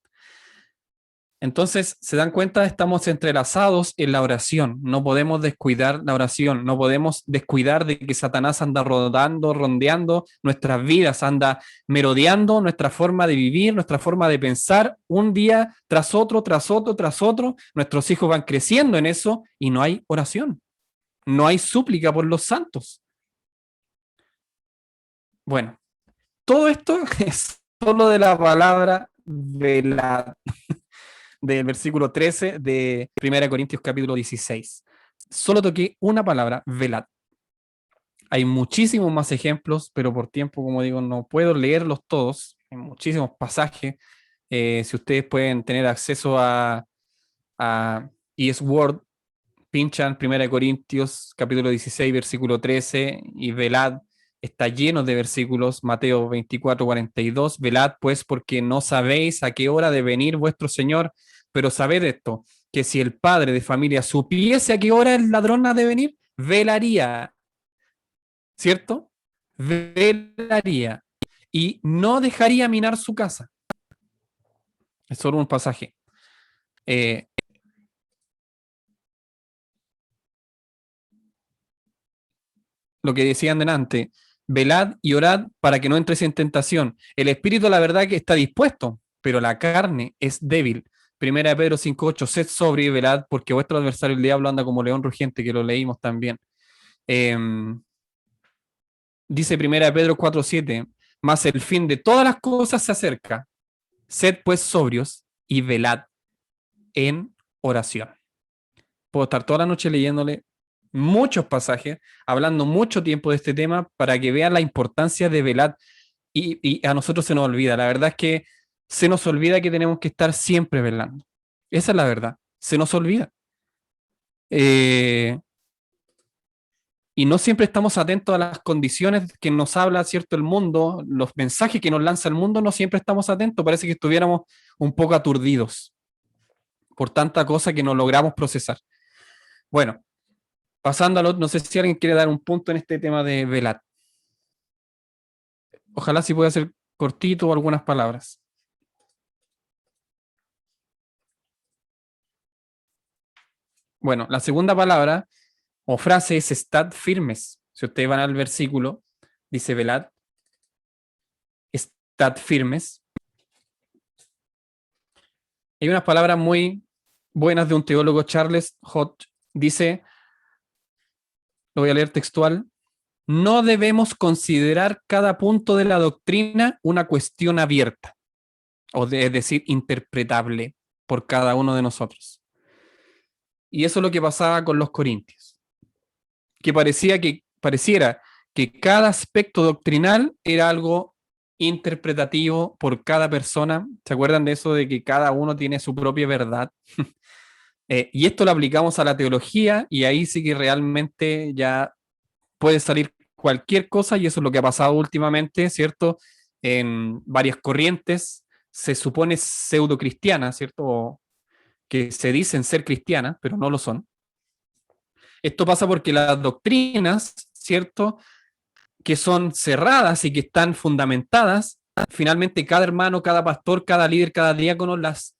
Entonces, ¿se dan cuenta? Estamos entrelazados en la oración. No podemos descuidar la oración. No podemos descuidar de que Satanás anda rondeando nuestras vidas, anda merodeando nuestra forma de vivir, nuestra forma de pensar, un día tras otro, tras otro, tras otro. Nuestros hijos van creciendo en eso y no hay oración. No hay súplica por los santos. Bueno, todo esto es solo de la palabra del versículo 13 de 1 Corintios capítulo 16. Solo toqué una palabra, velad. Hay muchísimos más ejemplos, pero por tiempo, como digo, no puedo leerlos todos. Hay muchísimos pasajes, Si ustedes pueden tener acceso a eSword, pinchan 1 Corintios capítulo 16, versículo 13, y velad, está lleno de versículos, Mateo 24, 42, velad pues porque no sabéis a qué hora de venir vuestro Señor, pero sabed esto, que si el padre de familia supiese a qué hora el ladrón ha de venir, velaría, ¿cierto? Velaría y no dejaría minar su casa. Es solo un pasaje. Lo que decían delante, velad y orad para que no entres en tentación. El espíritu, la verdad, que está dispuesto, pero la carne es débil. 1 Pedro 5:8, sed sobrio y velad, porque vuestro adversario el diablo anda como león rugiente, que lo leímos también. Dice 1 Pedro 4:7, mas el fin de todas las cosas se acerca. Sed pues sobrios y velad en oración. Puedo estar toda la noche leyéndole muchos pasajes, hablando mucho tiempo de este tema para que vean la importancia de velar, y a nosotros se nos olvida. La verdad es que se nos olvida que tenemos que estar siempre velando. Esa es la verdad. Se nos olvida. Y no siempre estamos atentos a las condiciones que nos habla, ¿cierto?, el mundo, los mensajes que nos lanza el mundo, no siempre estamos atentos. Parece que estuviéramos un poco aturdidos por tanta cosa que no logramos procesar. Bueno, pasando al otro, no sé si alguien quiere dar un punto en este tema de velar. Ojalá si pueda ser cortito o algunas palabras. Bueno, la segunda palabra o frase es estad firmes. Si ustedes van al versículo, dice velad, estad firmes. Hay unas palabras muy buenas de un teólogo, Charles Hodge, dice, lo voy a leer textual, no debemos considerar cada punto de la doctrina una cuestión abierta, es decir, interpretable por cada uno de nosotros. Y eso es lo que pasaba con los corintios, que pareciera que cada aspecto doctrinal era algo interpretativo por cada persona. ¿Se acuerdan de eso de que cada uno tiene su propia verdad? Y esto lo aplicamos a la teología y ahí sí que realmente ya puede salir cualquier cosa, y eso es lo que ha pasado últimamente, ¿cierto? En varias corrientes, se supone pseudo cristianas, ¿cierto? O que se dicen ser cristianas, pero no lo son. Esto pasa porque las doctrinas, ¿cierto?, que son cerradas y que están fundamentadas, finalmente cada hermano, cada pastor, cada líder, cada diácono las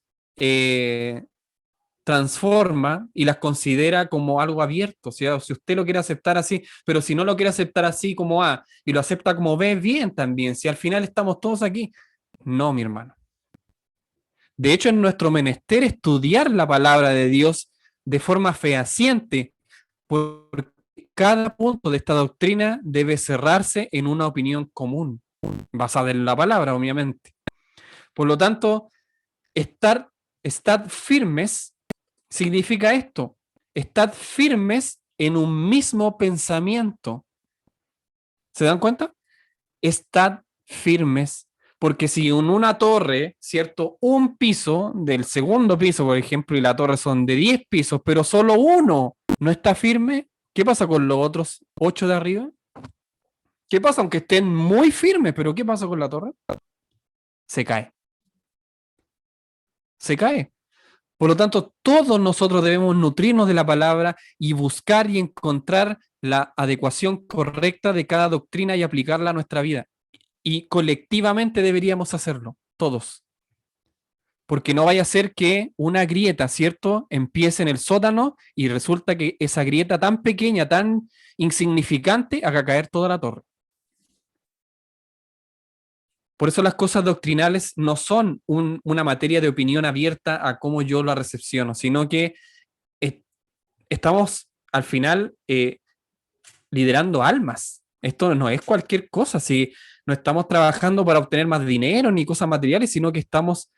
transforma y las considera como algo abierto. O sea, si usted lo quiere aceptar así, pero si no lo quiere aceptar así como A y lo acepta como B, bien también. Si al final estamos todos aquí. No, mi hermano. De hecho, es nuestro menester estudiar la palabra de Dios de forma fehaciente, porque cada punto de esta doctrina debe cerrarse en una opinión común, basada en la palabra, obviamente. Por lo tanto, estar firmes significa esto: estad firmes en un mismo pensamiento. ¿Se dan cuenta? Estad firmes, porque si en una torre, ¿cierto?, un piso del segundo piso, por ejemplo, y la torre son de 10 pisos, pero solo uno no está firme, ¿qué pasa con los otros 8 de arriba? ¿Qué pasa aunque estén muy firmes? Pero ¿qué pasa con la torre? Se cae. Se cae. Por lo tanto, todos nosotros debemos nutrirnos de la palabra y buscar y encontrar la adecuación correcta de cada doctrina y aplicarla a nuestra vida. Y colectivamente deberíamos hacerlo, todos. Porque no vaya a ser que una grieta, ¿cierto?, empiece en el sótano y resulta que esa grieta tan pequeña, tan insignificante, haga caer toda la torre. Por eso las cosas doctrinales no son una materia de opinión abierta a cómo yo la recepciono, sino que estamos al final liderando almas. Esto no es cualquier cosa. Si no estamos trabajando para obtener más dinero ni cosas materiales, sino que estamos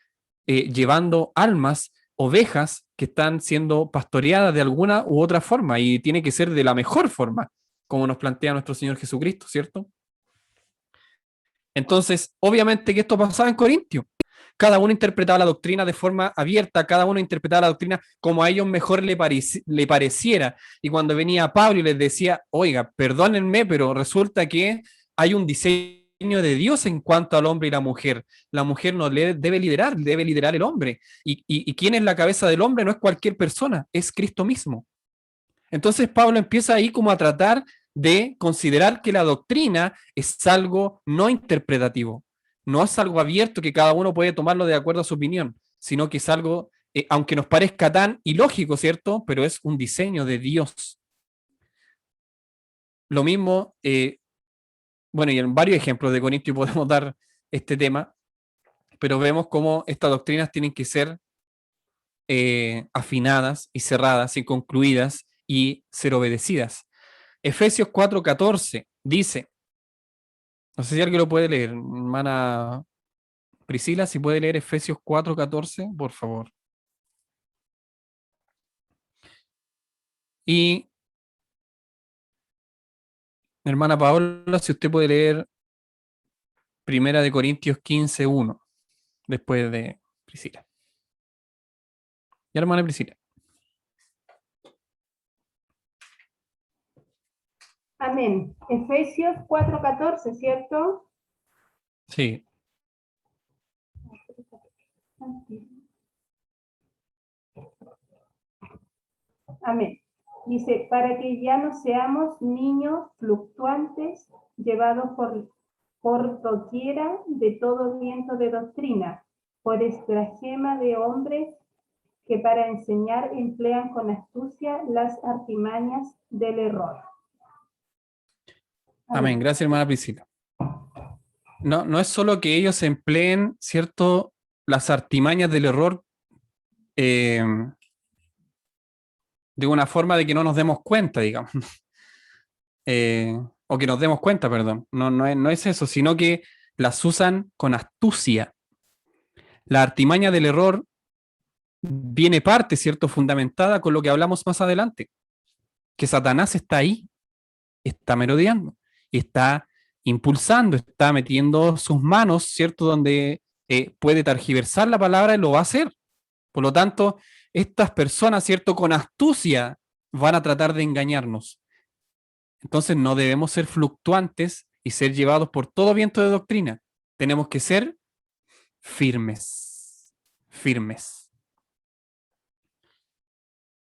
llevando almas, ovejas que están siendo pastoreadas de alguna u otra forma, y tiene que ser de la mejor forma, como nos plantea nuestro Señor Jesucristo, ¿cierto? Entonces, obviamente que esto pasaba en Corintio. cada uno interpretaba la doctrina de forma abierta, cada uno interpretaba la doctrina como a ellos mejor le pareciera. Y cuando venía Pablo y les decía, oiga, perdónenme, pero resulta que hay un diseño de Dios en cuanto al hombre y la mujer. La mujer no le debe liderar el hombre. Y quién es la cabeza del hombre no es cualquier persona, es Cristo mismo. Entonces Pablo empieza ahí como a tratar de considerar que la doctrina es algo no interpretativo, no es algo abierto que cada uno puede tomarlo de acuerdo a su opinión, sino que es algo, aunque nos parezca tan ilógico, ¿cierto? Pero es un diseño de Dios. Lo mismo, bueno, y en varios ejemplos de Corintios podemos dar este tema, pero vemos cómo estas doctrinas tienen que ser afinadas y cerradas y concluidas y ser obedecidas. Efesios 4:14 dice, no sé si alguien lo puede leer, hermana Priscila, si puede leer Efesios 4:14, por favor. Y hermana Paola, si usted puede leer Primera de Corintios 15:1, después de Priscila. Y hermana Priscila. Amén. Efesios 4:14, ¿cierto? Sí. Amén. Dice, para que ya no seamos niños fluctuantes, llevados por doquiera de todo viento de doctrina, por estratagema de hombres que para enseñar emplean con astucia las artimañas del error. Amén. Gracias, hermana Priscila. No es solo que ellos empleen, ¿cierto?, las artimañas del error de una forma de que no nos demos cuenta, digamos. O que nos demos cuenta, perdón. No es eso, sino que las usan con astucia. La artimaña del error viene parte, ¿cierto?, fundamentada con lo que hablamos más adelante. Que Satanás está ahí, está merodeando, y está impulsando, está metiendo sus manos, ¿cierto?, donde puede tergiversar la palabra y lo va a hacer. Por lo tanto, estas personas, ¿cierto?, con astucia van a tratar de engañarnos. Entonces no debemos ser fluctuantes y ser llevados por todo viento de doctrina. Tenemos que ser firmes, firmes.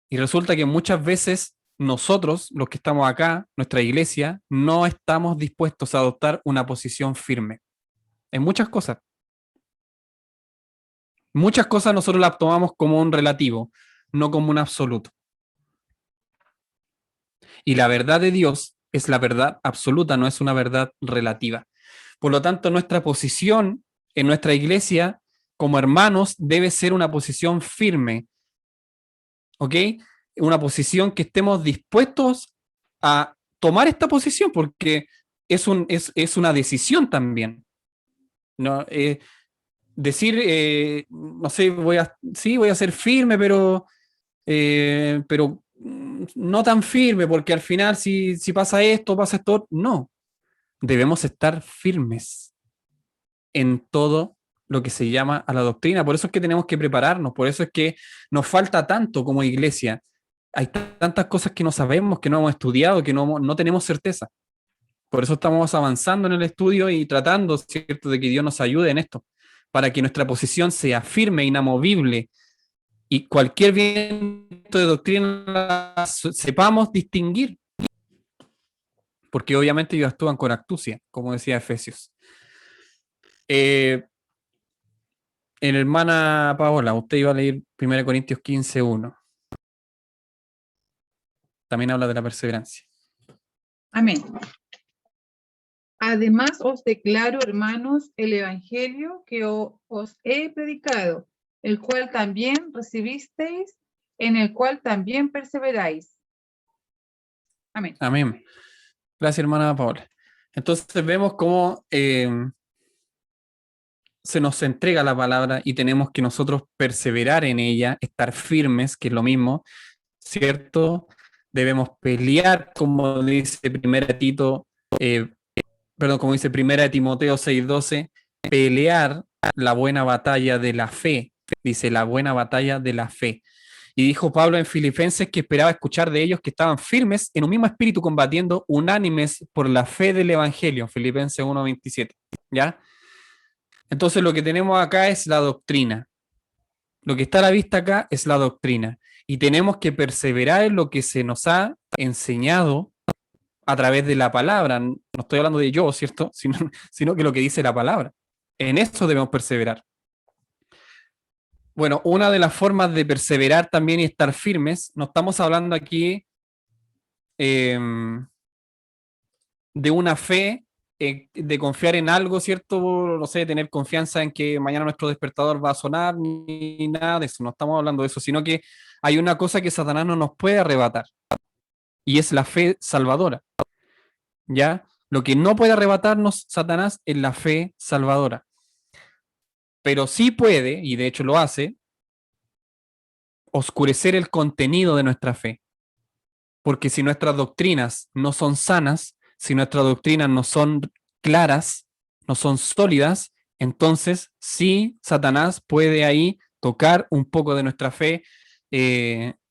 Y resulta que muchas veces nosotros, los que estamos acá, nuestra iglesia, no estamos dispuestos a adoptar una posición firme. En muchas cosas. Muchas cosas nosotros las tomamos como un relativo, no como un absoluto. Y la verdad de Dios es la verdad absoluta, no es una verdad relativa. Por lo tanto, nuestra posición en nuestra iglesia como hermanos debe ser una posición firme. ¿Ok? Una posición que estemos dispuestos a tomar esta posición, porque es una decisión también. ¿No? Decir, no sé, voy a ser firme, pero no tan firme, porque al final si pasa esto, no. Debemos estar firmes en todo lo que se llama a la doctrina. Por eso es que tenemos que prepararnos, por eso es que nos falta tanto como iglesia. Hay tantas cosas que no sabemos, que no hemos estudiado, que no tenemos certeza. Por eso estamos avanzando en el estudio y tratando, ¿cierto?, de que Dios nos ayude en esto, para que nuestra posición sea firme, inamovible, y cualquier viento de doctrina sepamos distinguir. Porque obviamente ellos actúan con astucia, como decía Efesios. Hermana Paola, usted iba a leer 1 Corintios 15:1. También habla de la perseverancia. Amén. Además os declaro, hermanos, el evangelio que os he predicado, el cual también recibisteis, en el cual también perseveráis. Amén. Amén. Gracias, hermana Paola. Entonces vemos cómo se nos entrega la palabra y tenemos que nosotros perseverar en ella, estar firmes, que es lo mismo, ¿cierto? Debemos pelear, como dice como dice 1 Timoteo 6:12, pelear la buena batalla de la fe. Dice, la buena batalla de la fe. Y dijo Pablo en Filipenses que esperaba escuchar de ellos que estaban firmes en un mismo espíritu, combatiendo unánimes por la fe del Evangelio, Filipenses 1:27, ¿ya? Entonces lo que tenemos acá es la doctrina. Lo que está a la vista acá es la doctrina. Y tenemos que perseverar en lo que se nos ha enseñado a través de la palabra. No estoy hablando de yo, ¿cierto? Sino que lo que dice la palabra. En eso debemos perseverar. Bueno, una de las formas de perseverar también y estar firmes, no estamos hablando aquí de una fe, de confiar en algo, ¿cierto? No sé, tener confianza en que mañana nuestro despertador va a sonar, ni nada de eso, no estamos hablando de eso, sino que hay una cosa que Satanás no nos puede arrebatar, y es la fe salvadora, ¿ya? Lo que no puede arrebatarnos Satanás es la fe salvadora, pero sí puede, y de hecho lo hace, oscurecer el contenido de nuestra fe. Porque si nuestras doctrinas no son sanas, si nuestras doctrinas no son claras, no son sólidas, entonces sí, Satanás puede ahí tocar un poco de nuestra fe,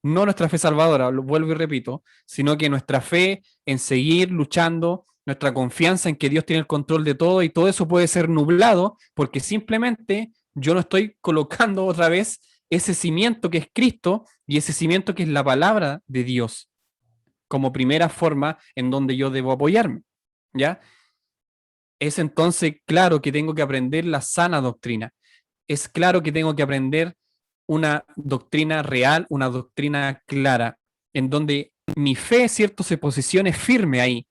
no nuestra fe salvadora, lo vuelvo y repito, sino que nuestra fe en seguir luchando, nuestra confianza en que Dios tiene el control de todo, y todo eso puede ser nublado porque simplemente yo no estoy colocando otra vez ese cimiento que es Cristo y ese cimiento que es la palabra de Dios como primera forma en donde yo debo apoyarme, ¿ya? Es entonces claro que tengo que aprender la sana doctrina. Es claro que tengo que aprender una doctrina real, una doctrina clara, en donde mi fe, cierto, se posicione firme ahí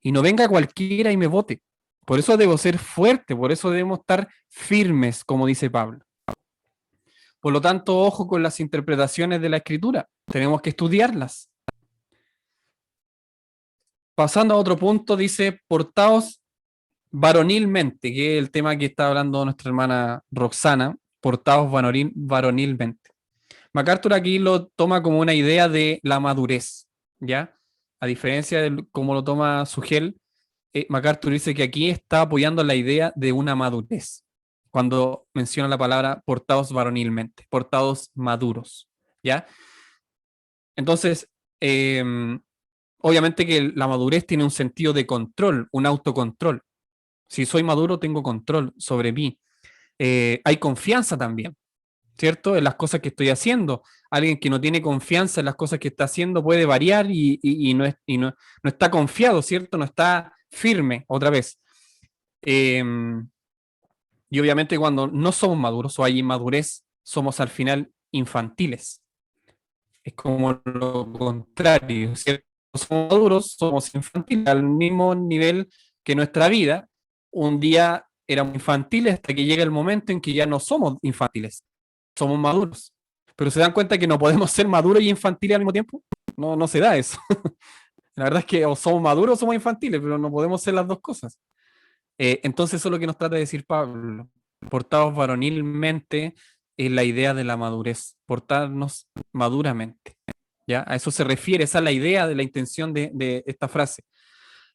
y no venga cualquiera y me vote. Por eso debo ser fuerte, por eso debemos estar firmes, como dice Pablo. Por lo tanto, ojo con las interpretaciones de la Escritura. Tenemos que estudiarlas. Pasando a otro punto, dice, portaos varonilmente, que es el tema que está hablando nuestra hermana Roxana, portaos varonilmente. MacArthur aquí lo toma como una idea de la madurez, ¿ya? A diferencia de cómo lo toma Sugel, MacArthur dice que aquí está apoyando la idea de una madurez, cuando menciona la palabra portaos varonilmente, portaos maduros, ¿ya? Entonces, obviamente que la madurez tiene un sentido de control, un autocontrol. Si soy maduro, tengo control sobre mí. Hay confianza también, ¿cierto? En las cosas que estoy haciendo. Alguien que no tiene confianza en las cosas que está haciendo puede variar y no está confiado, ¿cierto? No está firme, otra vez. Y obviamente cuando no somos maduros o hay inmadurez, somos al final infantiles. Es como lo contrario, ¿cierto? Somos maduros, somos infantiles, al mismo nivel que nuestra vida. Un día éramos infantiles hasta que llega el momento en que ya no somos infantiles, somos maduros. Pero se dan cuenta que no podemos ser maduros y infantiles al mismo tiempo. No se da eso. La verdad es que o somos maduros o somos infantiles, pero no podemos ser las dos cosas. Entonces eso es lo que nos trata de decir Pablo. Portaos varonilmente es la idea de la madurez, portarnos maduramente. ¿Ya? A eso se refiere, esa es la idea de la intención de esta frase.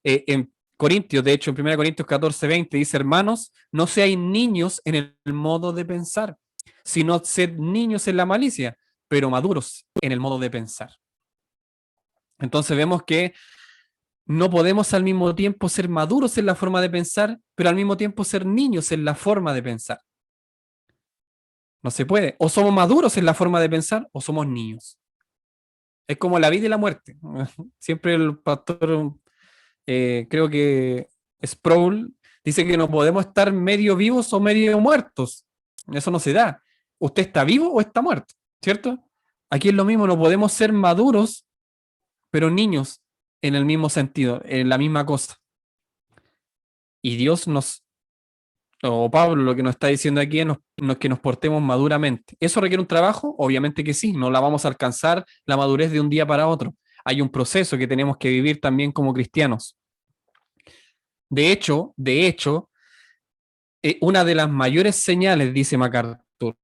En Corintios, de hecho, en 1 Corintios 14:20 dice, hermanos, no seáis niños en el modo de pensar, sino sed niños en la malicia, pero maduros en el modo de pensar. Entonces vemos que no podemos al mismo tiempo ser maduros en la forma de pensar, pero al mismo tiempo ser niños en la forma de pensar. No se puede. O somos maduros en la forma de pensar o somos niños. Es como la vida y la muerte. Siempre el pastor, creo que Sproul, dice que no podemos estar medio vivos o medio muertos. Eso no se da. Usted está vivo o está muerto, ¿cierto? Aquí es lo mismo, no podemos ser maduros, pero niños en el mismo sentido, en la misma cosa. Y Dios o Pablo lo que nos está diciendo aquí es que nos portemos maduramente. ¿Eso requiere un trabajo? Obviamente que sí, no la vamos a alcanzar la madurez de un día para otro. Hay un proceso que tenemos que vivir también como cristianos. De hecho, una de las mayores señales, dice MacArthur,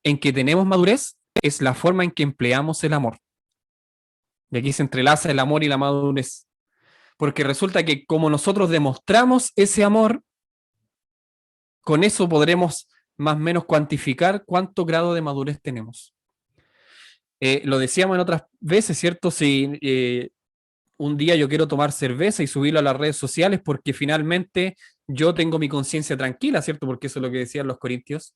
en que tenemos madurez es la forma en que empleamos el amor. Y aquí se entrelaza el amor y la madurez. Porque resulta que como nosotros demostramos ese amor, con eso podremos más o menos cuantificar cuánto grado de madurez tenemos. Lo decíamos en otras veces, ¿cierto? Si un día yo quiero tomar cerveza y subirlo a las redes sociales porque finalmente yo tengo mi conciencia tranquila, ¿cierto? Porque eso es lo que decían los corintios.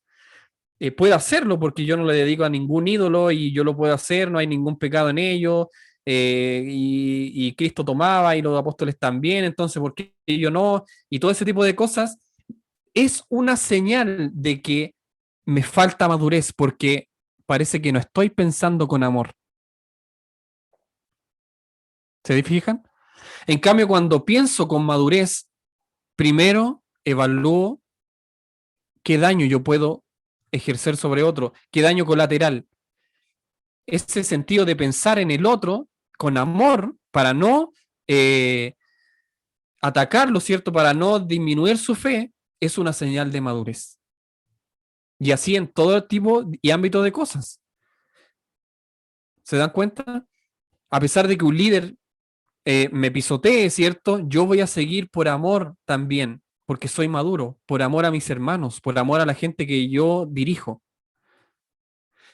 Puedo hacerlo porque yo no le dedico a ningún ídolo y yo lo puedo hacer, no hay ningún pecado en ello, y Cristo tomaba y los apóstoles también, entonces ¿por qué yo no? Y todo ese tipo de cosas es una señal de que me falta madurez porque parece que no estoy pensando con amor. ¿Se fijan? En cambio, cuando pienso con madurez, primero evalúo qué daño yo puedo ejercer sobre otro, qué daño colateral. Ese sentido de pensar en el otro con amor para no atacarlo, ¿cierto? Para no disminuir su fe, es una señal de madurez. Y así en todo tipo y ámbito de cosas. ¿Se dan cuenta? A pesar de que un líder me pisotee, ¿cierto? Yo voy a seguir por amor también, porque soy maduro, por amor a mis hermanos, por amor a la gente que yo dirijo.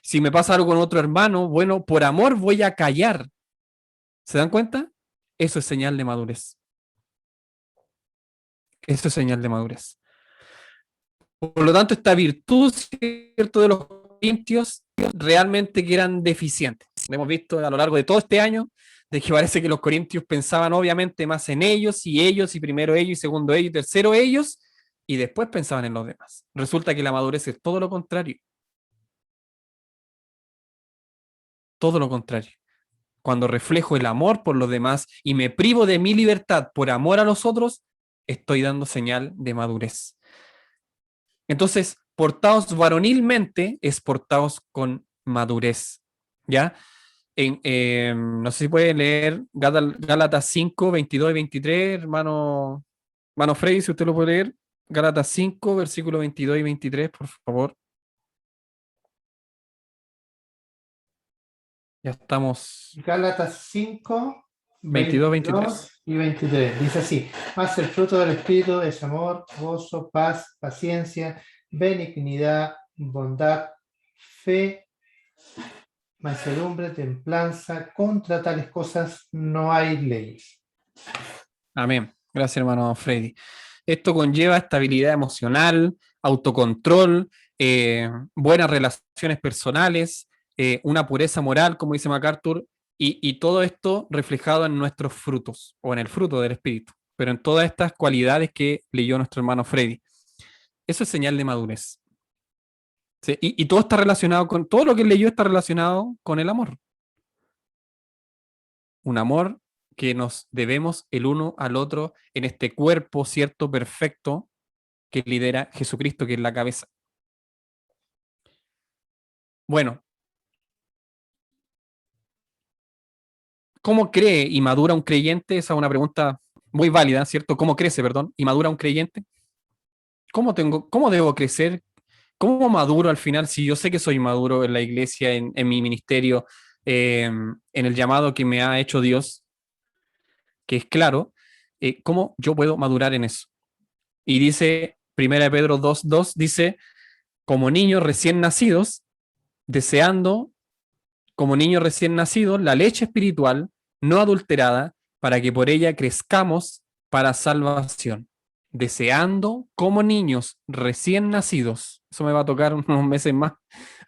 Si me pasa algo con otro hermano, bueno, por amor voy a callar. ¿Se dan cuenta? Eso es señal de madurez. Eso es señal de madurez. Por lo tanto, esta virtud, ¿cierto?, de los corintios realmente que eran deficientes. Lo hemos visto a lo largo de todo este año, de que parece que los corintios pensaban obviamente más en ellos, y primero ellos, y segundo ellos, y tercero ellos, y después pensaban en los demás. Resulta que la madurez es todo lo contrario. Todo lo contrario. Cuando reflejo el amor por los demás y me privo de mi libertad por amor a los otros, estoy dando señal de madurez. Entonces, portaos varonilmente es portaos con madurez. ¿Ya? No sé si puede leer Gálatas 5, 22 y 23, hermano Freddy, si usted lo puede leer. Gálatas 5, versículos 22 y 23, por favor. Ya estamos. Gálatas 5, 22, 22 y 23. Dice así: mas el fruto del Espíritu es amor, gozo, paz, paciencia, benignidad, bondad, fe, mansedumbre, templanza. Contra tales cosas no hay leyes. Amén. Gracias, hermano Freddy. Esto conlleva estabilidad emocional, autocontrol, buenas relaciones personales, una pureza moral, como dice MacArthur, y todo esto reflejado en nuestros frutos, o en el fruto del Espíritu, pero en todas estas cualidades que leyó nuestro hermano Freddy. Eso es señal de madurez. ¿Sí? Y todo está relacionado con, todo lo que él leyó está relacionado con el amor. Un amor que nos debemos el uno al otro en este cuerpo, ¿cierto?, perfecto, que lidera Jesucristo, que es la cabeza. Bueno, ¿cómo cree y madura un creyente? Esa es una pregunta muy válida, ¿cierto? ¿Cómo crece, perdón, y madura un creyente? ¿Cómo debo crecer? ¿Cómo maduro al final? Si yo sé que soy maduro en la iglesia, en mi ministerio, en el llamado que me ha hecho Dios, que es claro, ¿cómo yo puedo madurar en eso? Y dice, 1 Pedro 2:2, dice, como niños recién nacidos, deseando, como niños recién nacidos, la leche espiritual no adulterada, para que por ella crezcamos para salvación. Deseando, como niños recién nacidos. Eso me va a tocar unos meses más.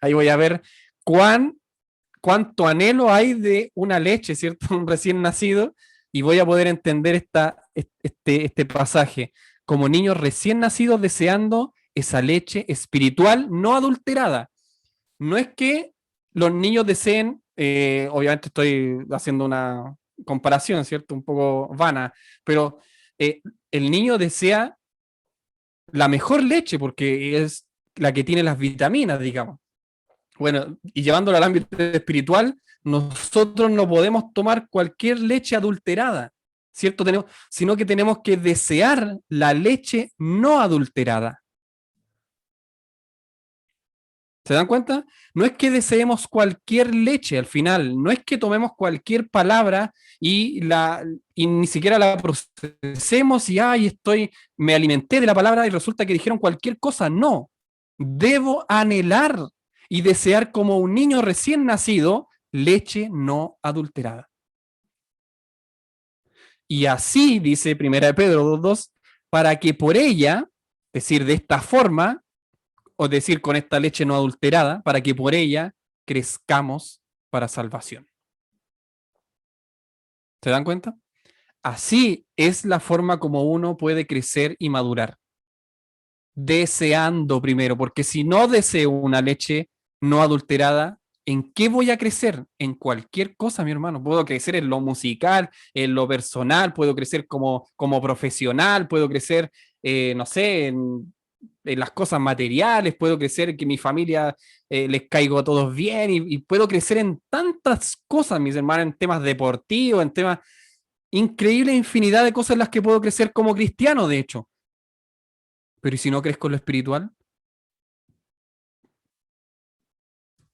Ahí voy a ver cuánto anhelo hay de una leche, ¿cierto? Un recién nacido, y voy a poder entender este pasaje. Como niños recién nacidos deseando esa leche espiritual no adulterada. No es que los niños deseen, obviamente estoy haciendo una comparación, ¿cierto? Un poco vana, pero el niño desea la mejor leche porque es la que tiene las vitaminas, digamos. Bueno, y llevándolo al ámbito espiritual, nosotros no podemos tomar cualquier leche adulterada, ¿cierto? Sino que tenemos que desear la leche no adulterada. ¿Se dan cuenta? No es que deseemos cualquier leche al final, no es que tomemos cualquier palabra y ni siquiera la procesemos y me alimenté de la palabra y resulta que dijeron cualquier cosa. No, debo anhelar y desear como un niño recién nacido leche no adulterada. Y así dice 1 Pedro 2:2, para que por ella, es decir, de esta forma, o decir con esta leche no adulterada, para que por ella crezcamos para salvación. ¿Se dan cuenta? Así es la forma como uno puede crecer y madurar. Deseando primero, porque si no deseo una leche no adulterada, ¿en qué voy a crecer? En cualquier cosa, mi hermano. Puedo crecer en lo musical, en lo personal, puedo crecer como profesional, puedo crecer, no sé, en las cosas materiales, puedo crecer que mi familia les caigo a todos bien y puedo crecer en tantas cosas, mis hermanos, en temas deportivos, en temas increíbles, infinidad de cosas en las que puedo crecer como cristiano, de hecho. Pero ¿y si no crezco en lo espiritual?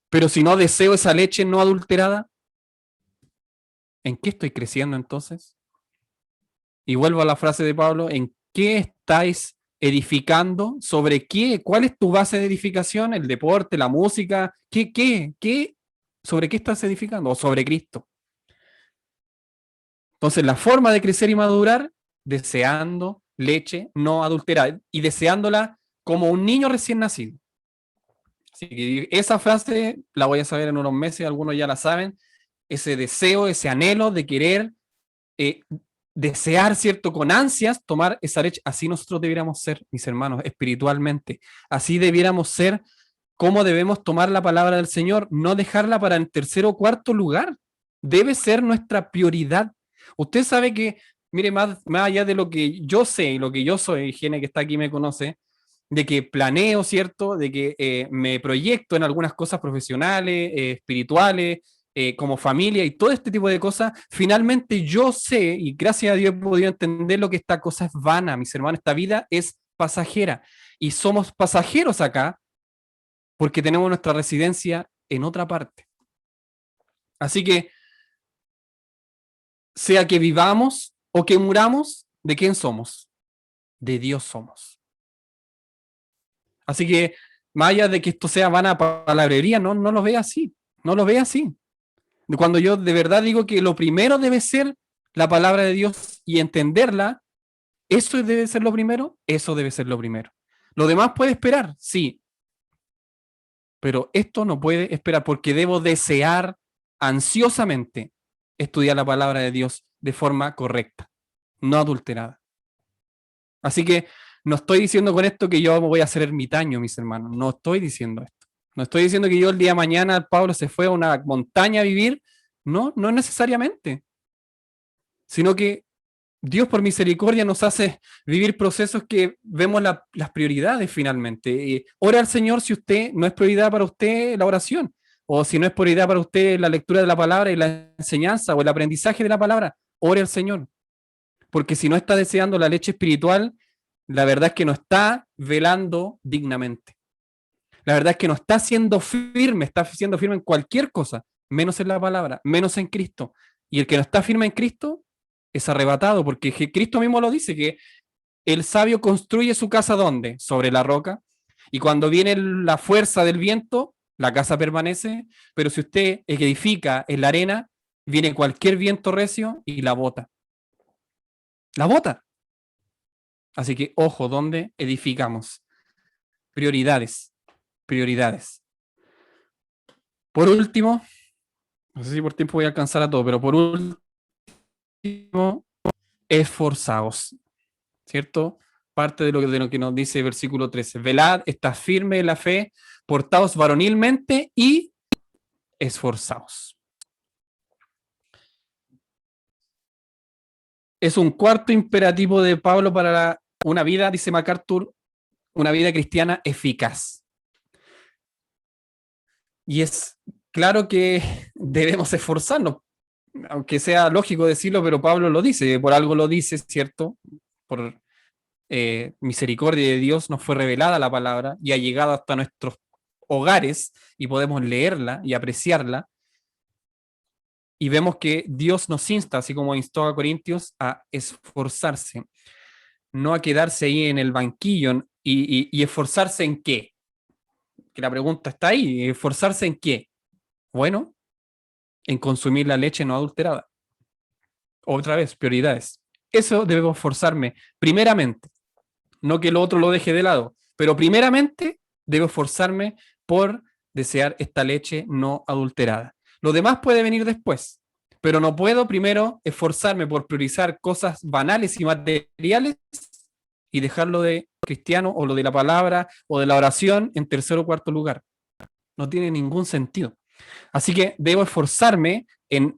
Pero si no deseo esa leche no adulterada, ¿en qué estoy creciendo entonces? Y vuelvo a la frase de Pablo, ¿en qué estáis edificando? ¿Sobre qué? ¿Cuál es tu base de edificación? ¿El deporte, la música? ¿Sobre qué estás edificando? ¿O sobre Cristo? Entonces, la forma de crecer y madurar, deseando leche no adulterada y deseándola como un niño recién nacido. Así que esa frase la voy a saber en unos meses, algunos ya la saben, ese deseo, ese anhelo de querer desear, ¿cierto? Con ansias tomar esa leche. Así nosotros debiéramos ser, mis hermanos, espiritualmente. Así debiéramos ser como debemos tomar la palabra del Señor, no dejarla para en tercer o cuarto lugar. Debe ser nuestra prioridad. Usted sabe que, mire, más allá de lo que yo sé y lo que yo soy, Gene que está aquí me conoce, de que planeo, ¿cierto? De que me proyecto en algunas cosas profesionales, espirituales, como familia y todo este tipo de cosas, finalmente yo sé, y gracias a Dios he podido entender lo que esta cosa es vana, mis hermanos, esta vida es pasajera, y somos pasajeros acá porque tenemos nuestra residencia en otra parte. Así que, sea que vivamos o que muramos, ¿de quién somos? De Dios somos. Así que, más allá de que esto sea vana palabrería, no lo ve así, no lo ve así. Cuando yo de verdad digo que lo primero debe ser la palabra de Dios y entenderla, eso debe ser lo primero, eso debe ser lo primero. Lo demás puede esperar, sí, pero esto no puede esperar porque debo desear ansiosamente estudiar la palabra de Dios de forma correcta, no adulterada. Así que no estoy diciendo con esto que yo voy a ser ermitaño, mis hermanos, no estoy diciendo esto. No estoy diciendo que yo el día de mañana Pablo se fue a una montaña a vivir, no necesariamente, sino que Dios por misericordia nos hace vivir procesos que vemos las prioridades finalmente. Ora al Señor si usted no es prioridad para usted la oración, o si no es prioridad para usted la lectura de la palabra y la enseñanza o el aprendizaje de la palabra, ore al Señor. Porque si no está deseando la leche espiritual, la verdad es que no está velando dignamente. La verdad es que no está siendo firme en cualquier cosa, menos en la palabra, menos en Cristo. Y el que no está firme en Cristo es arrebatado, porque Cristo mismo lo dice, que el sabio construye su casa ¿dónde? Sobre la roca. Y cuando viene la fuerza del viento, la casa permanece, pero si usted edifica en la arena, viene cualquier viento recio y la bota. La bota. Así que, ojo, ¿dónde edificamos? Prioridades. Por último, no sé si por tiempo voy a alcanzar a todo, pero por último, esforzaos, ¿cierto? Parte de lo que nos dice el versículo 13. Velad, estad firme en la fe, portaos varonilmente y esforzaos. Es un cuarto imperativo de Pablo para una vida, dice MacArthur, una vida cristiana eficaz. Y es claro que debemos esforzarnos, aunque sea lógico decirlo, pero Pablo lo dice, por algo lo dice, ¿cierto? Por misericordia de Dios nos fue revelada la palabra y ha llegado hasta nuestros hogares y podemos leerla y apreciarla, y vemos que Dios nos insta, así como instó a Corintios, a esforzarse, no a quedarse ahí en el banquillo. ¿Y esforzarse en qué? Que la pregunta está ahí, ¿esforzarse en qué? Bueno, en consumir la leche no adulterada. Otra vez, prioridades. Eso debo esforzarme primeramente, no que lo otro lo deje de lado, pero primeramente debo esforzarme por desear esta leche no adulterada. Lo demás puede venir después, pero no puedo primero esforzarme por priorizar cosas banales y materiales y dejarlo de cristiano o lo de la palabra o de la oración en tercer o cuarto lugar. No tiene ningún sentido. Así que debo esforzarme en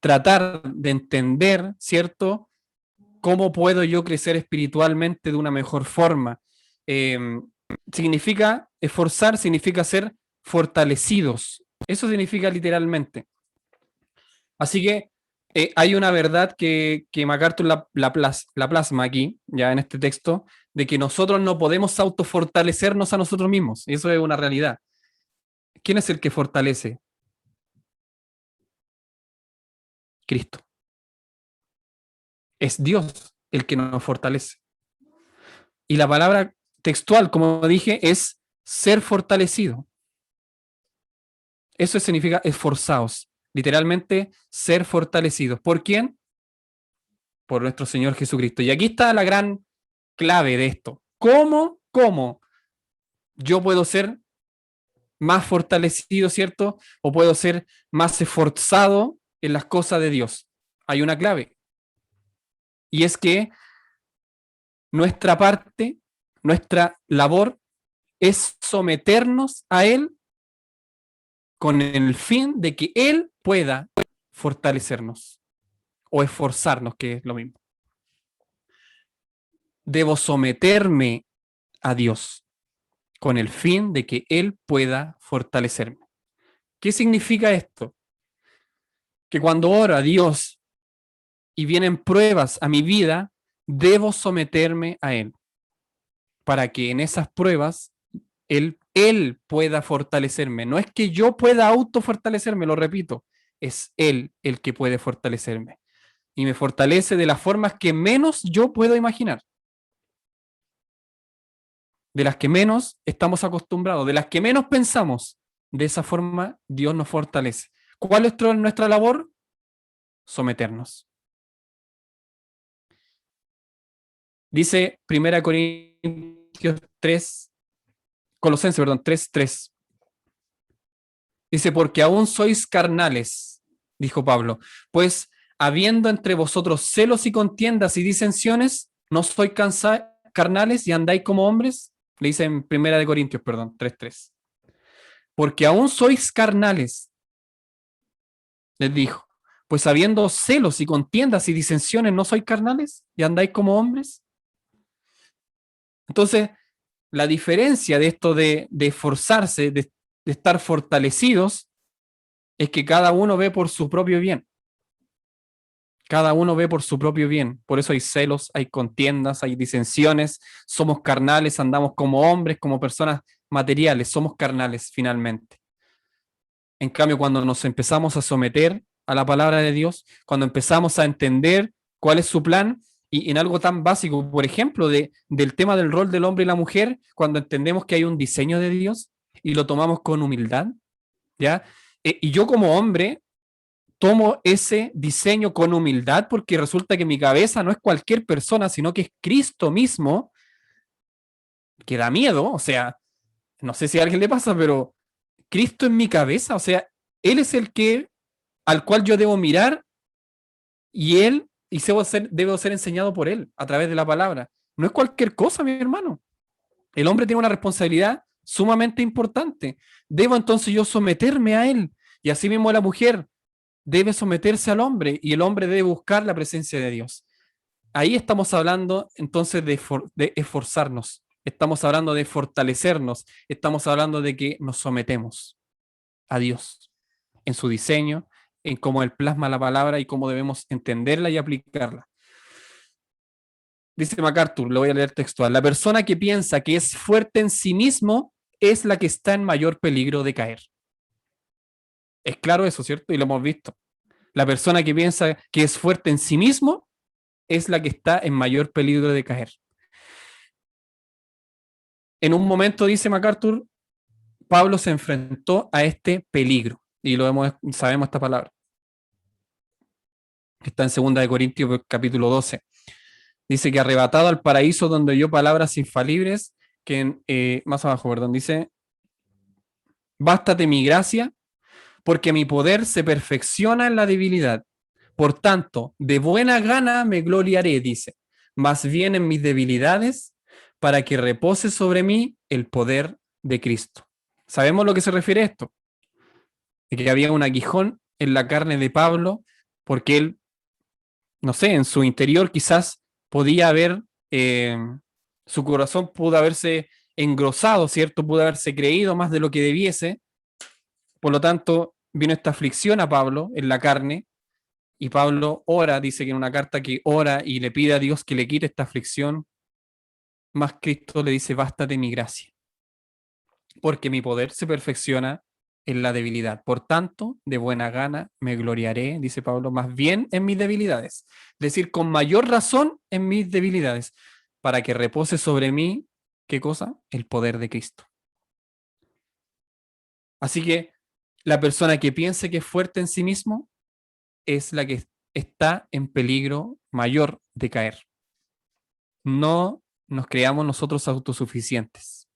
tratar de entender, ¿cierto?, cómo puedo yo crecer espiritualmente de una mejor forma. Significa esforzar, significa ser fortalecidos. Eso significa literalmente. Así que hay una verdad que MacArthur la plasma aquí, ya en este texto, de que nosotros no podemos autofortalecernos a nosotros mismos. Eso es una realidad. ¿Quién es el que fortalece? Cristo. Es Dios el que nos fortalece. Y la palabra textual, como dije, es ser fortalecido. Eso significa esforzados. Literalmente, ser fortalecidos. ¿Por quién? Por nuestro Señor Jesucristo. Y aquí está la gran clave de esto. ¿Cómo yo puedo ser más fortalecido, ¿cierto? O puedo ser más esforzado en las cosas de Dios. Hay una clave. Y es que nuestra parte, nuestra labor es someternos a Él con el fin de que Él pueda fortalecernos o esforzarnos, que es lo mismo. Debo someterme a Dios con el fin de que Él pueda fortalecerme. ¿Qué significa esto? Que cuando oro a Dios y vienen pruebas a mi vida, debo someterme a Él para que en esas pruebas Él pueda fortalecerme. No es que yo pueda autofortalecerme, lo repito, es Él el que puede fortalecerme. Y me fortalece de las formas que menos yo puedo imaginar. De las que menos estamos acostumbrados, de las que menos pensamos. De esa forma Dios nos fortalece. ¿Cuál es nuestra labor? Someternos. Dice 1 Corintios 3, Colosenses, 3:3. Dice, porque aún sois carnales, dijo Pablo, pues habiendo entre vosotros celos y contiendas y disensiones, ¿no sois carnales y andáis como hombres? Le dice en 1 Corintios, 3:3. Porque aún sois carnales, les dijo, pues habiendo celos y contiendas y disensiones, ¿no sois carnales y andáis como hombres? Entonces, la diferencia de esto de esforzarse, de estar fortalecidos, es que cada uno ve por su propio bien. Cada uno ve por su propio bien. Por eso hay celos, hay contiendas, hay disensiones. Somos carnales, andamos como hombres, como personas materiales. Somos carnales finalmente. En cambio, cuando nos empezamos a someter a la palabra de Dios, cuando empezamos a entender cuál es su plan, y en algo tan básico, por ejemplo, del tema del rol del hombre y la mujer, cuando entendemos que hay un diseño de Dios y lo tomamos con humildad, ¿ya? Y yo como hombre tomo ese diseño con humildad porque resulta que mi cabeza no es cualquier persona, sino que es Cristo mismo, que da miedo, o sea, no sé si a alguien le pasa, pero Cristo en mi cabeza, o sea, Él es el que, al cual yo debo mirar y debo ser enseñado por Él a través de la palabra. No es cualquier cosa, mi hermano. El hombre tiene una responsabilidad sumamente importante. Debo entonces yo someterme a Él y así mismo la mujer debe someterse al hombre y el hombre debe buscar la presencia de Dios. Ahí estamos hablando entonces de esforzarnos, estamos hablando de fortalecernos, estamos hablando de que nos sometemos a Dios en su diseño, en cómo Él plasma la palabra y cómo debemos entenderla y aplicarla. Dice MacArthur, lo voy a leer textual, la persona que piensa que es fuerte en sí mismo es la que está en mayor peligro de caer. Es claro eso, ¿cierto? Y lo hemos visto. La persona que piensa que es fuerte en sí mismo es la que está en mayor peligro de caer. En un momento, dice MacArthur, Pablo se enfrentó a este peligro. Y sabemos esta palabra. Está en 2 Corintios capítulo 12. Dice que arrebatado al paraíso donde oyó palabras infalibles, que más abajo, perdón, dice, bástate mi gracia, porque mi poder se perfecciona en la debilidad. Por tanto, de buena gana me gloriaré, dice, más bien en mis debilidades, para que repose sobre mí el poder de Cristo. ¿Sabemos a lo que se refiere esto? De que había un aguijón en la carne de Pablo, porque él, no sé, en su interior quizás podía haber, su corazón pudo haberse engrosado, ¿cierto? Pudo haberse creído más de lo que debiese. Por lo tanto, vino esta aflicción a Pablo en la carne, y Pablo ora, dice que en una carta que ora y le pide a Dios que le quite esta aflicción, más Cristo le dice, bástate mi gracia, porque mi poder se perfecciona en la debilidad. Por tanto, de buena gana me gloriaré, dice Pablo, más bien en mis debilidades. Es decir, con mayor razón en mis debilidades, para que repose sobre mí, ¿qué cosa? El poder de Cristo. Así que la persona que piense que es fuerte en sí mismo es la que está en peligro mayor de caer. No nos creamos nosotros autosuficientes.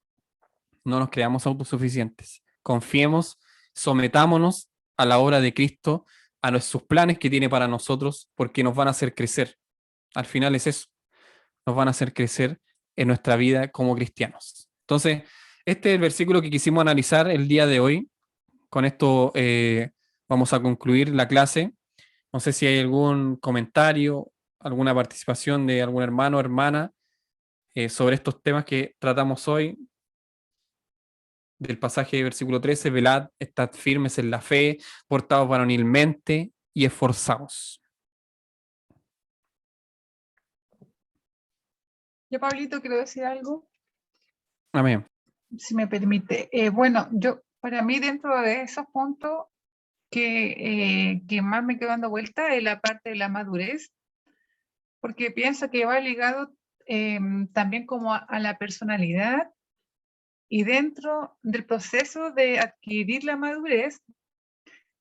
No nos creamos autosuficientes. Confiemos, sometámonos a la obra de Cristo, a sus planes que tiene para nosotros, porque nos van a hacer crecer. Al final es eso. Nos van a hacer crecer en nuestra vida como cristianos. Entonces, este es el versículo que quisimos analizar el día de hoy. Con esto vamos a concluir la clase. No sé si hay algún comentario, alguna participación de algún hermano o hermana sobre estos temas que tratamos hoy. Del pasaje de versículo 13, velad, estad firmes en la fe, portaos varonilmente y esforzaos. Yo, Pablito, quiero decir algo, Amén. si me permite. Bueno, para mí dentro de esos puntos que más me quedo dando vuelta es la parte de la madurez, porque pienso que va ligado también como a la personalidad, y dentro del proceso de adquirir la madurez,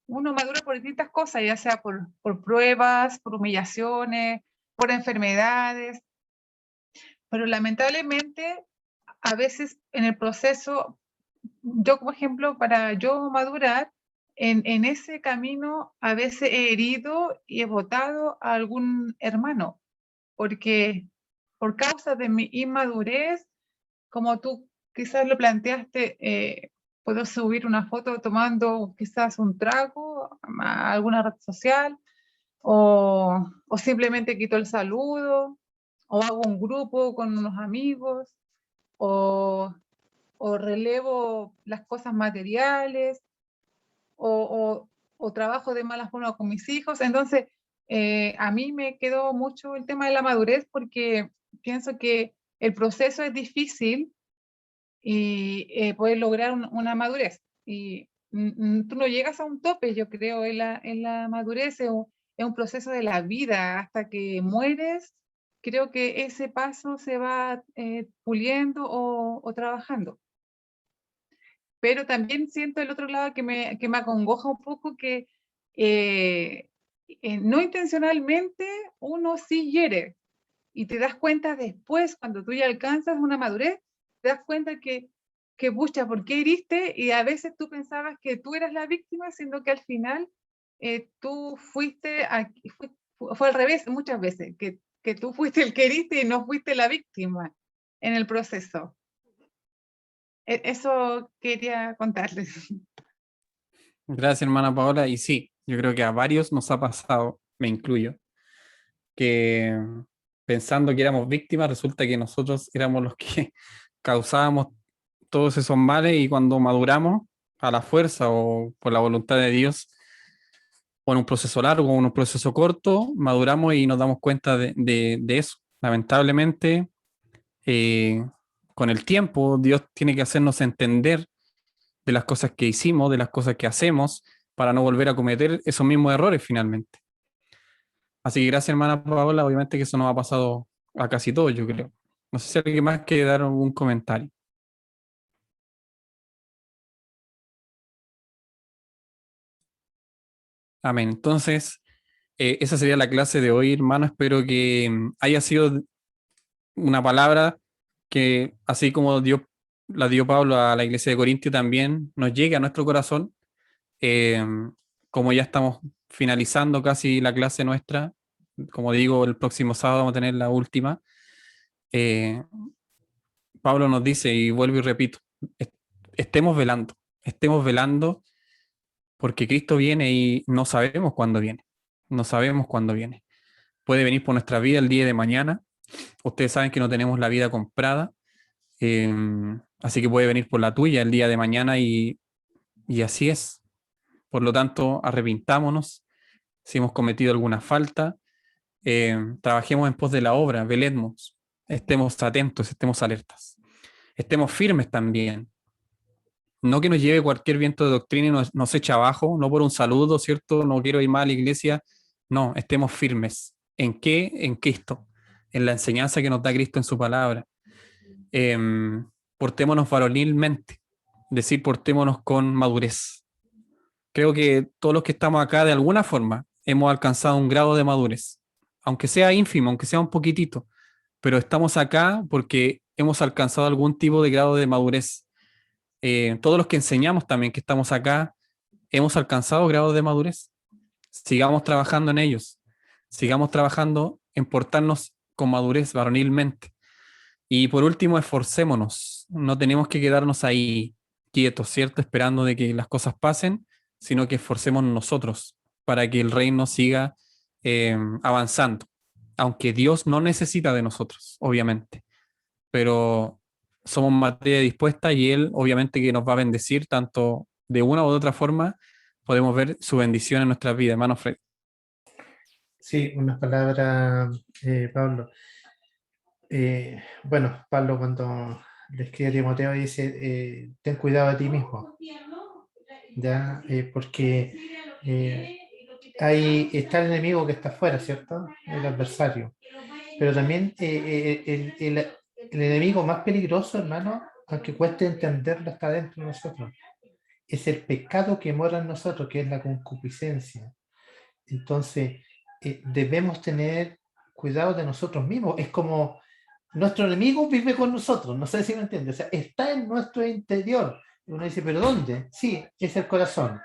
uno madura por distintas cosas, ya sea por pruebas, por humillaciones, por enfermedades, pero lamentablemente a veces en el proceso, yo como ejemplo, para yo madurar, en ese camino a veces he herido y he botado a algún hermano, porque por causa de mi inmadurez, como tú quizás lo planteaste, puedo subir una foto tomando quizás un trago a alguna red social, o simplemente quito el saludo, o hago un grupo con unos amigos, o relevo las cosas materiales, o trabajo de mala forma con mis hijos. Entonces, a mí me quedó mucho el tema de la madurez, porque pienso que el proceso es difícil y poder lograr una madurez. Y tú no llegas a un tope, yo creo, en la madurez. Es un proceso de la vida hasta que mueres. Creo que ese paso se va puliendo o trabajando. Pero también siento el otro lado que me acongoja un poco, que no intencionalmente uno sí hiere, y te das cuenta después, cuando tú ya alcanzas una madurez, te das cuenta que pucha, ¿por qué heriste? Y a veces tú pensabas que tú eras la víctima, siendo que al final tú fuiste, fue al revés muchas veces, que tú fuiste el que heriste y no fuiste la víctima en el proceso. Eso quería contarles. Gracias, hermana Paola. Y sí, yo creo que a varios nos ha pasado, me incluyo, que pensando que éramos víctimas, resulta que nosotros éramos los que causábamos todos esos males, y cuando maduramos a la fuerza o por la voluntad de Dios, o en un proceso largo o en un proceso corto, maduramos y nos damos cuenta de eso. Lamentablemente, con el tiempo, Dios tiene que hacernos entender de las cosas que hicimos, de las cosas que hacemos, para no volver a cometer esos mismos errores finalmente. Así que gracias, hermana Paola. Obviamente que eso nos ha pasado a casi todos, yo creo. No sé si alguien más quiere dar algún comentario. Amén. Entonces, esa sería la clase de hoy, hermano. Espero que haya sido una palabra que, así como la dio Pablo a la iglesia de Corintio, también nos llegue a nuestro corazón. Eh, como ya estamos finalizando casi la clase nuestra, como digo, el próximo sábado vamos a tener la última. Pablo nos dice, y vuelvo y repito, estemos velando, porque Cristo viene y no sabemos cuándo viene. No sabemos cuándo viene. Puede venir por nuestra vida el día de mañana. Ustedes saben que no tenemos la vida comprada. Así que puede venir por la tuya el día de mañana y así es. Por lo tanto, arrepintámonos si hemos cometido alguna falta. Trabajemos en pos de la obra, velemos, estemos atentos, estemos alertas. Estemos firmes también. No que nos lleve cualquier viento de doctrina y nos eche abajo, no por un saludo, ¿cierto? No quiero ir más a la iglesia. No, estemos firmes. ¿En qué? En Cristo, en la enseñanza que nos da Cristo en su palabra. Portémonos varonilmente, decir, portémonos con madurez. Creo que todos los que estamos acá, de alguna forma, hemos alcanzado un grado de madurez, aunque sea ínfimo, aunque sea un poquitito, pero estamos acá porque hemos alcanzado algún tipo de grado de madurez. Todos los que enseñamos también, que estamos acá, hemos alcanzado grados de madurez. Sigamos trabajando en ellos, sigamos trabajando en portarnos con madurez varonilmente. Y por último, esforcémonos. No tenemos que quedarnos ahí quietos, ¿cierto? Esperando de que las cosas pasen, sino que esforcémonos nosotros para que el reino siga avanzando. Aunque Dios no necesita de nosotros, obviamente. Pero somos materia dispuesta y Él obviamente que nos va a bendecir tanto de una u otra forma. Podemos ver su bendición en nuestras vidas, hermano Fred. Sí, unas palabras, Pablo. Bueno, Pablo cuando le escribe a Timoteo dice, ten cuidado de ti mismo, ¿ya? Porque ahí está el enemigo que está afuera, ¿cierto? El adversario. Pero también el enemigo más peligroso, hermano, aunque cueste entenderlo, está dentro de nosotros. Es el pecado que mora en nosotros, que es la concupiscencia. Entonces, debemos tener cuidado de nosotros mismos. Es como nuestro enemigo vive con nosotros, no sé si me entiende, o sea, está en nuestro interior. Y uno dice, ¿pero dónde? Sí, es el corazón,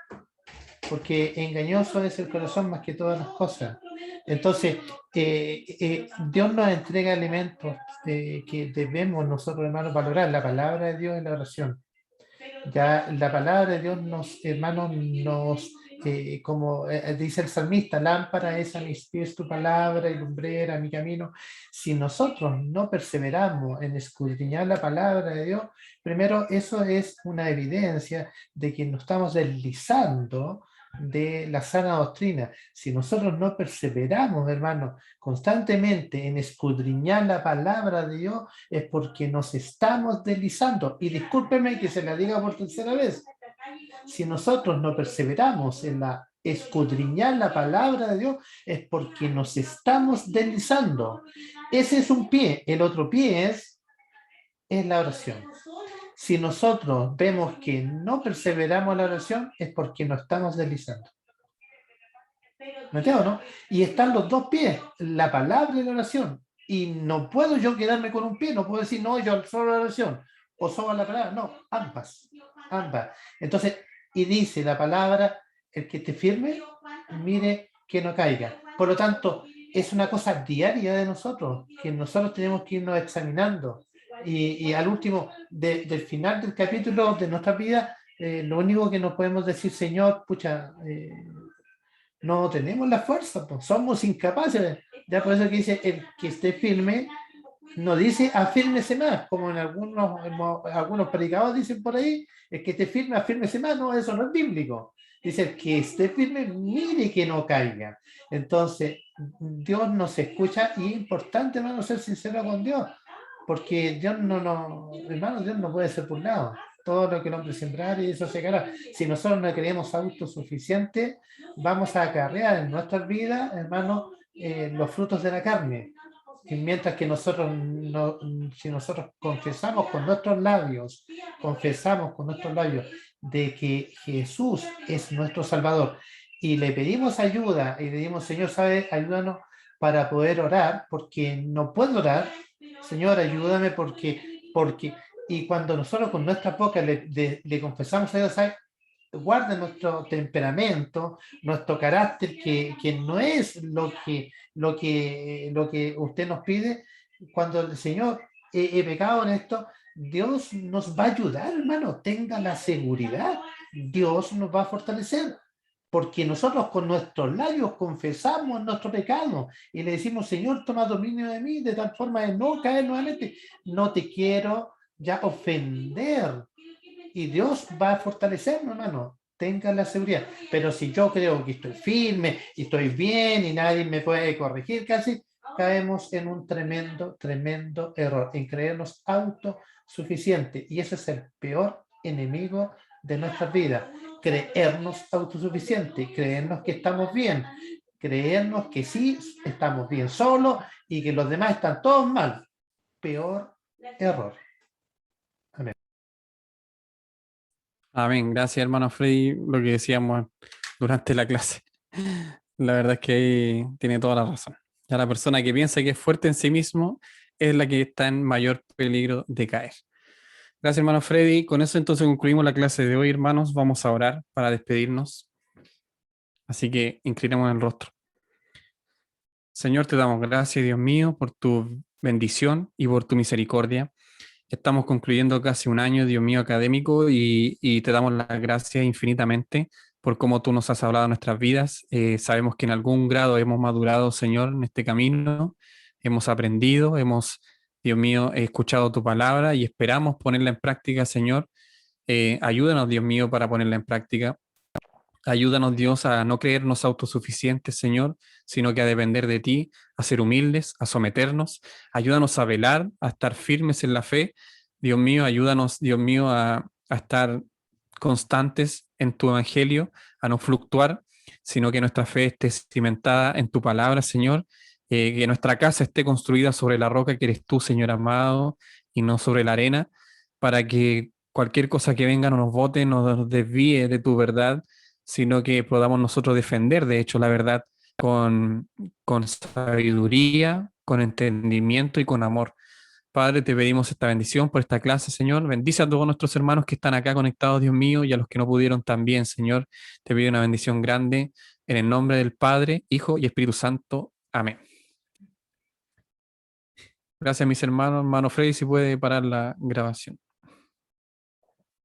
porque engañoso es el corazón más que todas las cosas. Entonces, Dios nos entrega alimentos que debemos nosotros, hermanos, valorar. La palabra de Dios en la oración. Ya la palabra de Dios nos, hermanos, nos, como dice el salmista, lámpara es a mis pies tu palabra y lumbrera a mi camino. Si nosotros no perseveramos en escudriñar la palabra de Dios, primero eso es una evidencia de que nos estamos deslizando de la sana doctrina. Si nosotros no perseveramos, hermanos, constantemente en escudriñar la palabra de Dios, es porque nos estamos deslizando. Y discúlpeme que se la diga por tercera vez. Si nosotros no perseveramos en la escudriñar la palabra de Dios, es porque nos estamos deslizando. Ese es un pie. El otro pie es la oración. Si nosotros vemos que no perseveramos en la oración, es porque nos estamos deslizando. ¿Me entiendes, no? Y están los dos pies, la palabra y la oración. Y no puedo yo quedarme con un pie, no puedo decir, no, yo solo la oración, o solo la palabra, no, ambas. Entonces, y dice la palabra, el que esté firme, mire que no caiga. Por lo tanto, es una cosa diaria de nosotros, que nosotros tenemos que irnos examinando. Y al último, del final del capítulo de nuestra vida, lo único que nos podemos decir, Señor, pucha, no tenemos la fuerza, pues, somos incapaces. Ya por eso que dice, el que esté firme, no dice afírmese más, como en algunos predicadores dicen por ahí, el que esté firme, afírmese más. No, eso no es bíblico. Dice, el que esté firme, mire que no caiga. Entonces, Dios nos escucha y es importante, hermano, ser sincero con Dios. porque Dios hermano, Dios no puede ser burlado. Todo lo que el hombre sembrar y eso segará. Si nosotros no creemos autosuficientes, vamos a acarrear en nuestras vidas, hermano, los frutos de la carne. Y mientras que nosotros, si nosotros confesamos con nuestros labios de que Jesús es nuestro Salvador y le pedimos ayuda y le decimos, Señor, ¿sabe? Ayúdanos para poder orar, porque no puedo orar, Señor, ayúdame porque y cuando nosotros con nuestra boca le confesamos a Dios, ¿sabe? Guarda nuestro temperamento, nuestro carácter, que no es lo que usted nos pide. Cuando el Señor he pecado en esto, Dios nos va a ayudar, hermano. Tenga la seguridad. Dios nos va a fortalecer. Porque nosotros con nuestros labios confesamos nuestro pecado y le decimos, Señor, toma dominio de mí, de tal forma de no caer nuevamente. No te quiero ya ofender. Y Dios va a fortalecernos, hermano. Tengan la seguridad. Pero si yo creo que estoy firme y estoy bien y nadie me puede corregir, casi caemos en un tremendo error, en creernos autosuficientes. Y ese es el peor enemigo de nuestras vidas. Creernos autosuficientes, creernos que estamos bien, creernos que sí estamos bien solos y que los demás están todos mal. Peor error. Amén. Gracias, hermano Freddy, lo que decíamos durante la clase. La verdad es que ahí tiene toda la razón. Ya la persona que piensa que es fuerte en sí mismo es la que está en mayor peligro de caer. Gracias, hermano Freddy. Con eso entonces concluimos la clase de hoy, hermanos. Vamos a orar para despedirnos. Así que inclinemos el rostro. Señor, te damos gracias, Dios mío, por tu bendición y por tu misericordia. Estamos concluyendo casi un año, Dios mío, académico y te damos las gracias infinitamente por cómo tú nos has hablado en nuestras vidas. Sabemos que en algún grado hemos madurado, Señor, en este camino, hemos aprendido, Dios mío, escuchado tu palabra y esperamos ponerla en práctica, Señor. Ayúdanos, Dios mío, para ponerla en práctica. Ayúdanos, Dios, a no creernos autosuficientes, Señor, sino que a depender de ti, a ser humildes, a someternos. Ayúdanos a velar, a estar firmes en la fe. Dios mío, ayúdanos, Dios mío, a estar constantes en tu evangelio, a no fluctuar, sino que nuestra fe esté cimentada en tu palabra, Señor. Que nuestra casa esté construida sobre la roca que eres tú, Señor amado, y no sobre la arena, para que cualquier cosa que venga no nos bote, no nos desvíe de tu verdad, sino que podamos nosotros defender, de hecho, la verdad con sabiduría, con entendimiento y con amor. Padre, te pedimos esta bendición por esta clase, Señor. Bendice a todos nuestros hermanos que están acá conectados, Dios mío, y a los que no pudieron también, Señor. Te pido una bendición grande en el nombre del Padre, Hijo y Espíritu Santo. Amén. Gracias, mis hermanos. Hermano Freddy, si puede parar la grabación.